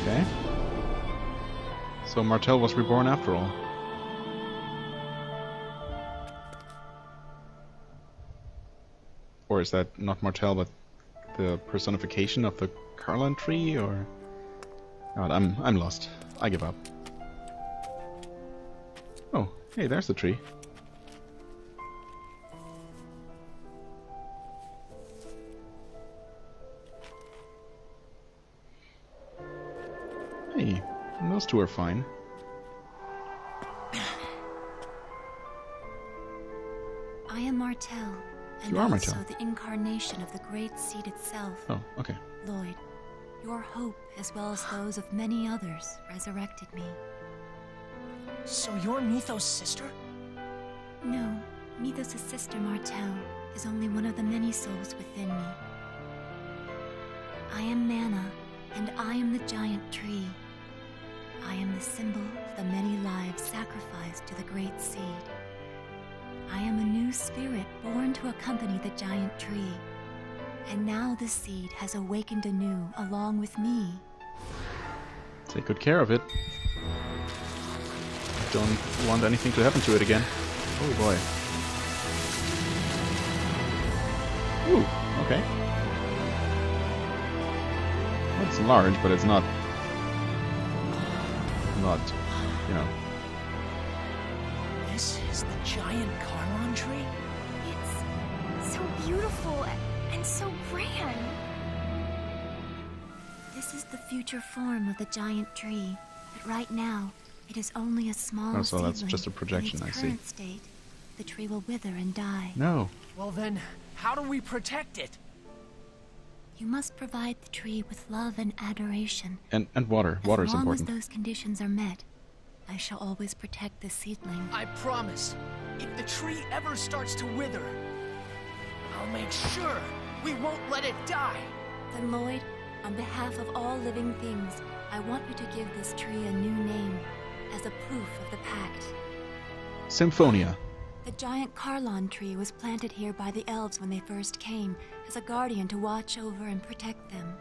Okay. So Martel was reborn after all. Or is that not Martel, but the personification of the Carlon tree, or... God, I'm lost. I give up. Oh, hey, there's the tree. Hey, those two are fine. I am Martel, and You are also Martel. the incarnation of the Great Seed itself. Oh, okay. Lloyd, your hope, as well as those of many others, resurrected me. So you're Mithos' sister? No, Mithos' sister Martel is only one of the many souls within me. I am Mana, and I am the giant tree. I am the symbol of the many lives sacrificed to the Great Seed. I am a new spirit born to accompany the giant tree. And now the seed has awakened anew along with me. Take good care of it. Don't want anything to happen to it again. Oh boy. Ooh, okay. Well, it's large, but it's not, you know. This is the giant Carlon tree? It's so beautiful and so grand. This is the future form of the giant tree, but right now, it is only a small Oh, so that's seedling. just a projection, In its I see. current state, the tree will wither and die. No. Well then, how do we protect it? You must provide the tree with love and adoration. And water. Water is As long important. as those conditions are met, I shall always protect the seedling. I promise, if the tree ever starts to wither, I'll make sure we won't let it die. Then, Lloyd, on behalf of all living things, I want you to give this tree a new name, as a proof of the pact. Symphonia. The giant Carlon tree was planted here by the elves when they first came, as a guardian to watch over and protect them.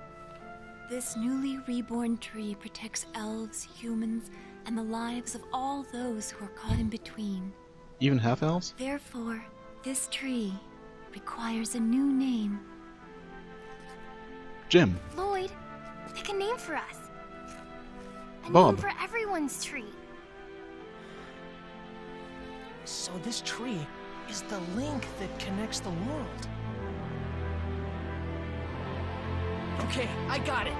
This newly reborn tree protects elves, humans, and the lives of all those who are caught in between. Even half-elves? Therefore, this tree requires a new name. Jim. Lloyd, pick a name for us. A Bob. name for everyone's tree. So this tree is the link that connects the world. Okay, I got it.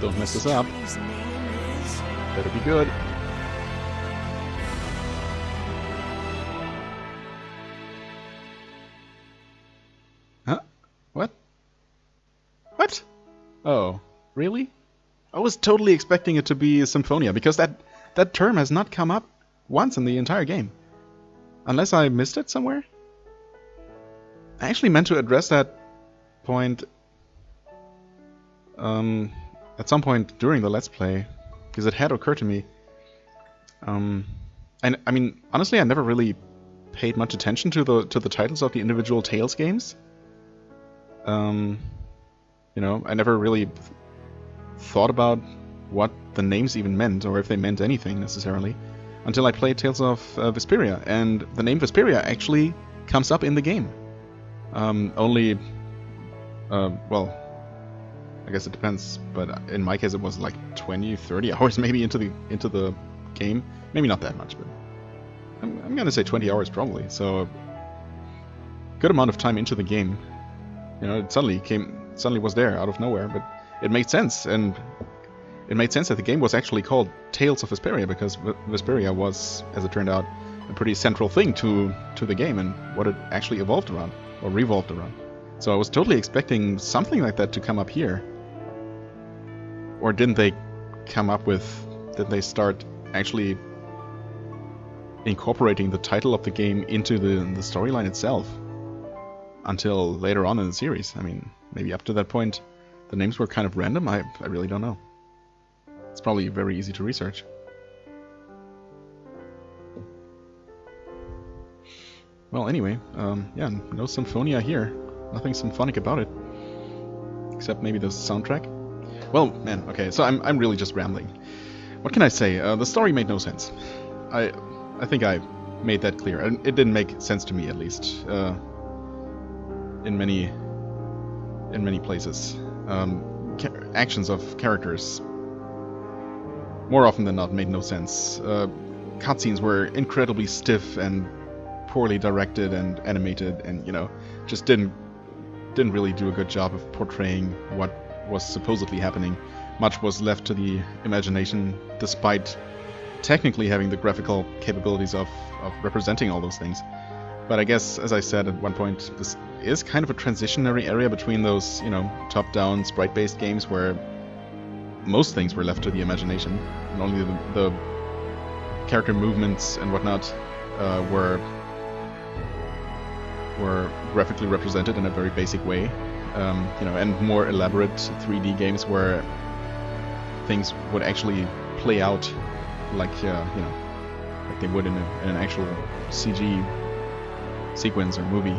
Don't mess this up. Tree's name is... Better be good. Huh? What? What? Oh, really? I was totally expecting it to be Symphonia, because that term has not come up once in the entire game. Unless I missed it somewhere? I actually meant to address that point at some point during the Let's Play, because it had occurred to me. And I mean, honestly, I never really paid much attention to the titles of the individual Tales games. You know, I never really thought about what the names even meant, or if they meant anything necessarily, until I played Tales of Vesperia, and the name Vesperia actually comes up in the game. Well, I guess it depends, but in my case it was like 20-30 hours maybe into the game. Maybe not that much, but I'm gonna say 20 hours probably, so good amount of time into the game. You know, it suddenly was there out of nowhere, but it made sense, and it made sense that the game was actually called Tales of Vesperia, because Vesperia was, as it turned out, a pretty central thing to the game and what it actually evolved around, or revolved around. So I was totally expecting something like that to come up here. Or didn't they start actually incorporating the title of the game into the storyline itself until later on in the series? I mean, maybe up to that point the names were kind of random. I really don't know. It's probably very easy to research. Well, anyway, yeah, no Symphonia here. Nothing symphonic about it. Except maybe the soundtrack. Well, man, okay, so I'm really just rambling. What can I say? The story made no sense. I think I made that clear. And it didn't make sense to me, at least. In many places. Actions of characters, more often than not, made no sense. Cutscenes were incredibly stiff and poorly directed and animated, and, you know, just didn't really do a good job of portraying what was supposedly happening. Much was left to the imagination, despite technically having the graphical capabilities of representing all those things. But I guess, as I said at one point, this is kind of a transitionary area between those, you know, top-down, sprite-based games where most things were left to the imagination, and only the character movements and whatnot were graphically represented in a very basic way, you know, and more elaborate 3D games where things would actually play out like, you know, like they would in an actual CG sequence or movie.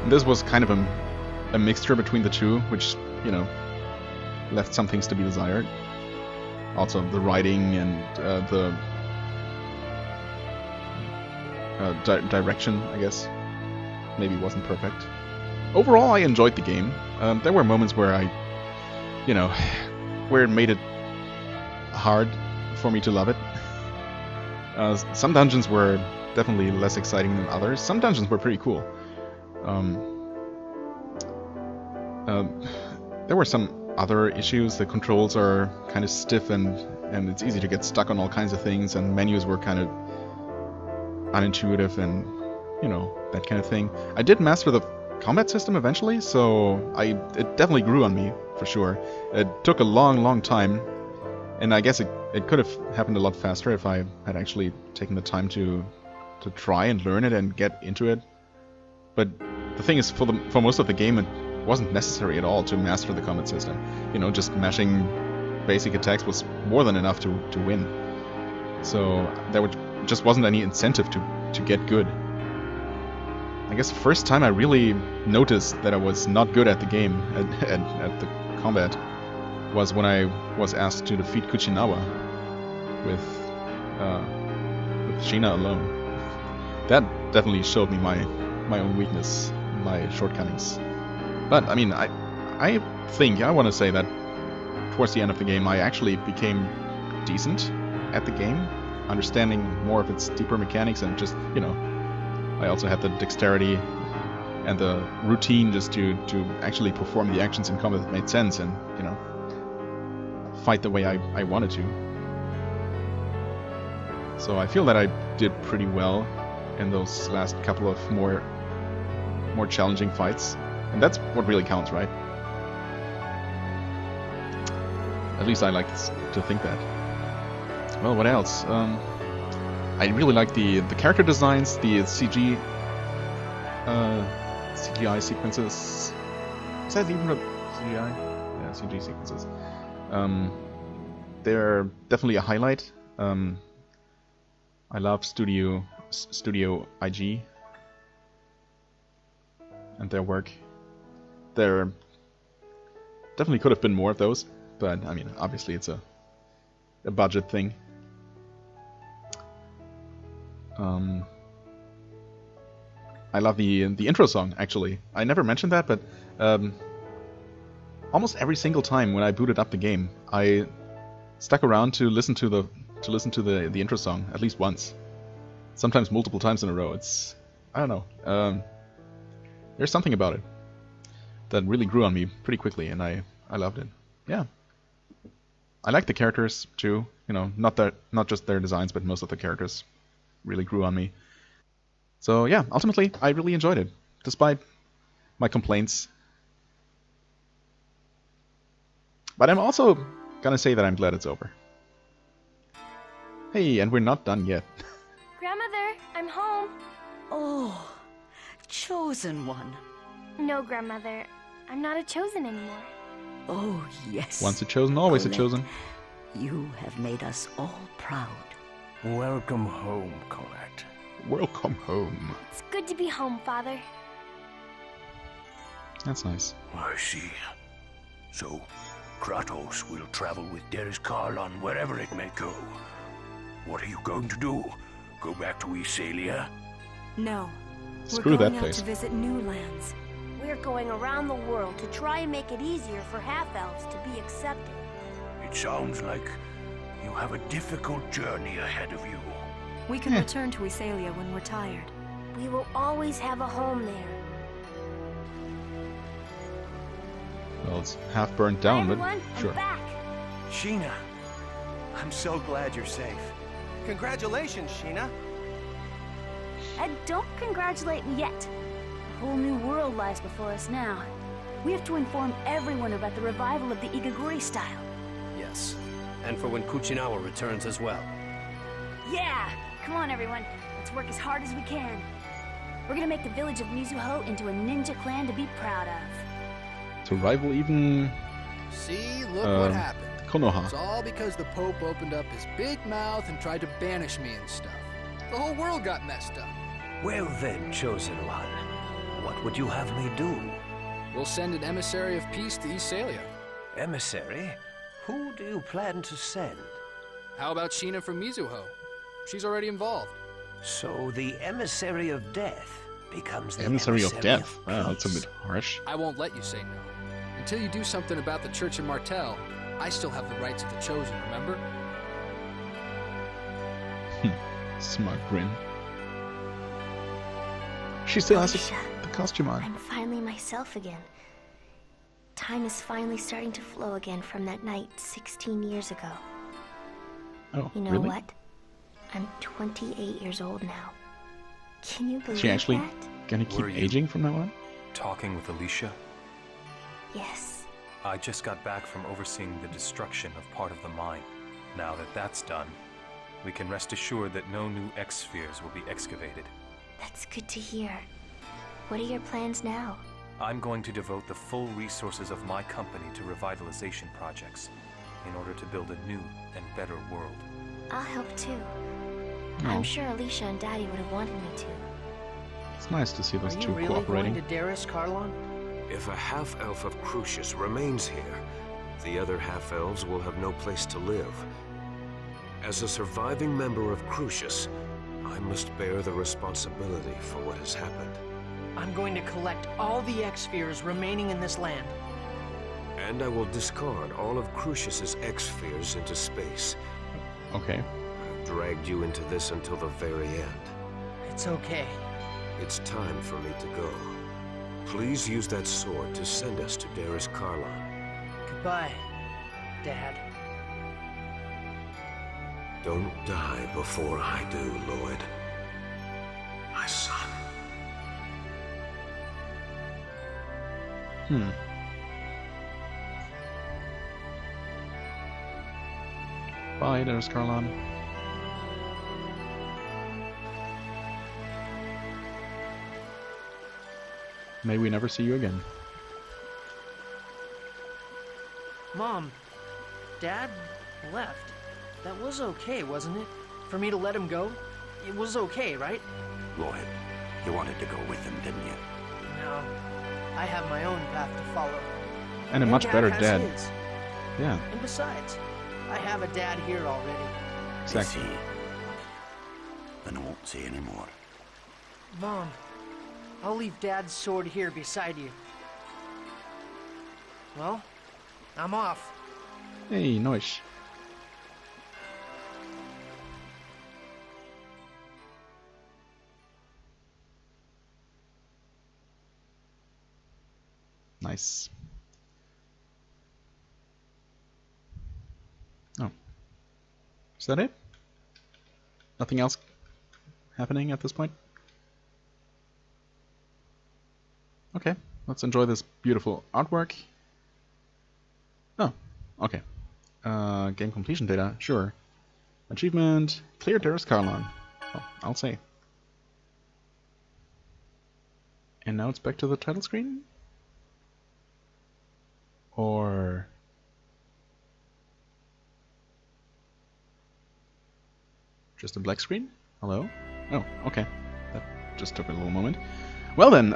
And this was kind of a mixture between the two, which, you know, left some things to be desired. Also, the writing and the direction, I guess, maybe wasn't perfect. Overall, I enjoyed the game. There were moments where where it made it hard for me to love it. Some dungeons were definitely less exciting than others. Some dungeons were pretty cool. There were some other issues. The controls are kind of stiff and it's easy to get stuck on all kinds of things, and menus were kind of unintuitive and, you know, that kind of thing. I did master the combat system eventually, so it definitely grew on me, for sure. It took a long time, and I guess it could have happened a lot faster if I had actually taken the time to try and learn it and get into it. But the thing is, for most of the game, it wasn't necessary at all to master the combat system. You know, just mashing basic attacks was more than enough to win. So there just wasn't any incentive to get good. I guess the first time I really noticed that I was not good at the game, at the combat, was when I was asked to defeat Kuchinawa with Sheena alone. That definitely showed me my own weakness, my shortcomings. But I mean, I think I want to say that towards the end of the game, I actually became decent at the game, understanding more of its deeper mechanics, and just, you know, I also had the dexterity and the routine just to actually perform the actions in combat that made sense, and, you know, fight the way I wanted to. So I feel that I did pretty well in those last couple of more challenging fights, and that's what really counts, right? At least I like to think that. Well, what else? I really like the character designs, the CGI sequences. Is that even a CGI? Yeah, CG sequences. They're definitely a highlight. I love Studio IG and their work. There definitely could have been more of those, but I mean, obviously it's a budget thing. I love the intro song, actually. I never mentioned that, but almost every single time when I booted up the game, I stuck around to listen to the intro song at least once. Sometimes multiple times in a row. It's, I don't know. There's something about it that really grew on me pretty quickly, and I loved it. Yeah. I like the characters too. You know, not just their designs, but most of the characters really grew on me. So yeah, ultimately, I really enjoyed it, despite my complaints. But I'm also gonna say that I'm glad it's over. Hey, and we're not done yet. Grandmother, I'm home. Oh, chosen one. No, Grandmother, I'm not a chosen anymore. Oh, yes. Once a chosen, always Colette, a chosen. You have made us all proud. Welcome home, Colette. Welcome home. It's good to be home, Father. That's nice. I see. So, Kratos will travel with Darius Karlon wherever it may go. What are you going to do? Go back to Iselia? No. Screw We're that going out place. to visit new lands. We're going around the world to try and make it easier for half-elves to be accepted. It sounds like you have a difficult journey ahead of you. We can return to Iselia when we're tired. We will always have a home there. Well, it's half burnt down, but Everyone, sure. I'm back. Sheena, I'm so glad you're safe. Congratulations, Sheena. And don't congratulate me yet. A whole new world lies before us now. We have to inform everyone about the revival of the Igaguri style. Yes, and for when Kuchinawa returns as well. Yeah! Come on, everyone. Let's work as hard as we can. We're gonna make the village of Mizuho into a ninja clan to be proud of. To rival even See, look what happened. Konoha. It's all because the Pope opened up his big mouth and tried to banish me and stuff. The whole world got messed up. Well then, Chosen One, what would you have me do? We'll send an emissary of peace to Iselia. Emissary? Who do you plan to send? How about Sheena from Mizuho? She's already involved. So the emissary of death becomes the Emissary of death. of Wow, that's a peace. bit harsh. I won't let you say no. Until you do something about the Church of Martel, I still have the rights of the Chosen, remember? Smug grin. She still has Alicia, the costume on. I'm finally myself again. Time is finally starting to flow again from that night 16 years ago. Oh, You know really? what? I'm 28 years old now. Can you believe Is she actually that? gonna keep Were you- aging from now on? Talking with Alicia? Yes. I just got back from overseeing the destruction of part of the mine. Now that that's done, we can rest assured that no new X-spheres will be excavated. That's good to hear. What are your plans now? I'm going to devote the full resources of my company to revitalization projects in order to build a new and better world. I'll help too. Oh. I'm sure Alicia and Daddy would have wanted me to. It's nice to see those Are two you really cooperating. going to Darius Carlon? If a half-elf of Crucius remains here, the other half-elves will have no place to live. As a surviving member of Crucius, I must bear the responsibility for what has happened. I'm going to collect all the X-spheres remaining in this land. And I will discard all of Crucius's X-spheres into space. Okay. I've dragged you into this until the very end. It's okay. It's time for me to go. Please use that sword to send us to Darius Carlon. Goodbye, Dad. Don't die before I do, Lloyd. My son. Bye, there's Carlon. May we never see you again. Mom, Dad left. That was okay, wasn't it? For me to let him go? It was okay, right? Lloyd, you wanted to go with him, didn't you? No. I have my own path to follow. And a much better has dad. his. Yeah, And besides, I have a dad here already. exactly. Then I won't see anymore. Mom, I'll leave Dad's sword here beside you. Well, I'm off. Hey, nice. Nice. Oh. Is that it? Nothing else happening at this point? Okay, let's enjoy this beautiful artwork. Oh, okay. Game completion data, sure. Achievement, clear Darius Carlon. Oh, I'll say. And now it's back to the title screen? Or... just a black screen? Hello? Oh, okay. That just took a little moment. Well then,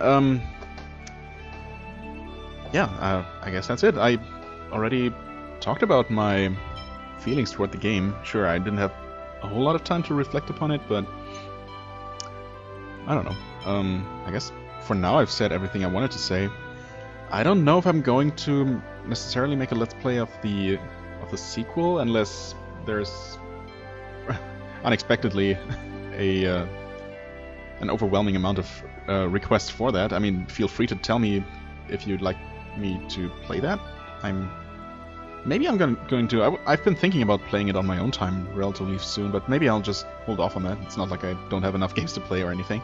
yeah, I guess that's it. I already talked about my feelings toward the game. Sure, I didn't have a whole lot of time to reflect upon it, but I don't know. I guess for now I've said everything I wanted to say. I don't know if I'm going to necessarily make a let's play of the sequel unless there's unexpectedly an overwhelming amount of requests for that. I mean, feel free to tell me if you'd like me to play that. Maybe I'm going to. I've been thinking about playing it on my own time relatively soon, but maybe I'll just hold off on that. It's not like I don't have enough games to play or anything.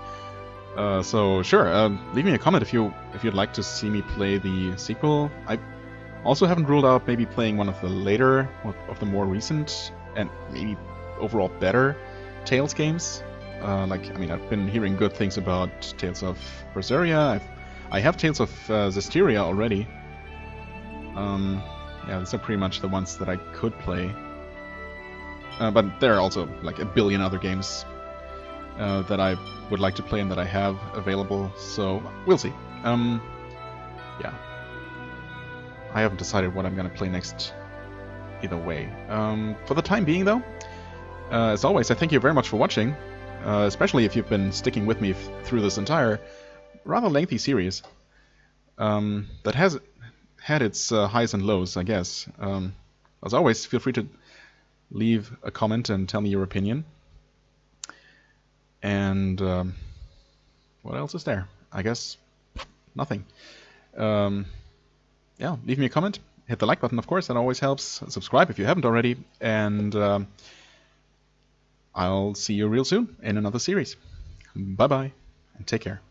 So sure, leave me a comment if you'd like to see me play the sequel. I also haven't ruled out maybe playing one of the later, of the more recent, and maybe overall better Tales games. I've been hearing good things about Tales of Berseria. I have Tales of Zestiria already. Yeah, these are pretty much the ones that I could play. But there are also like a billion other games that I would like to play and that I have available, so we'll see. Yeah. I haven't decided what I'm gonna play next either way. For the time being though, as always, I thank you very much for watching, especially if you've been sticking with me through this entire rather lengthy series that has had its highs and lows, I guess. As always, feel free to leave a comment and tell me your opinion. And what else is there? I guess nothing. Yeah, leave me a comment. Hit the like button, of course, that always helps. Subscribe if you haven't already. And I'll see you real soon in another series. Bye-bye, and take care.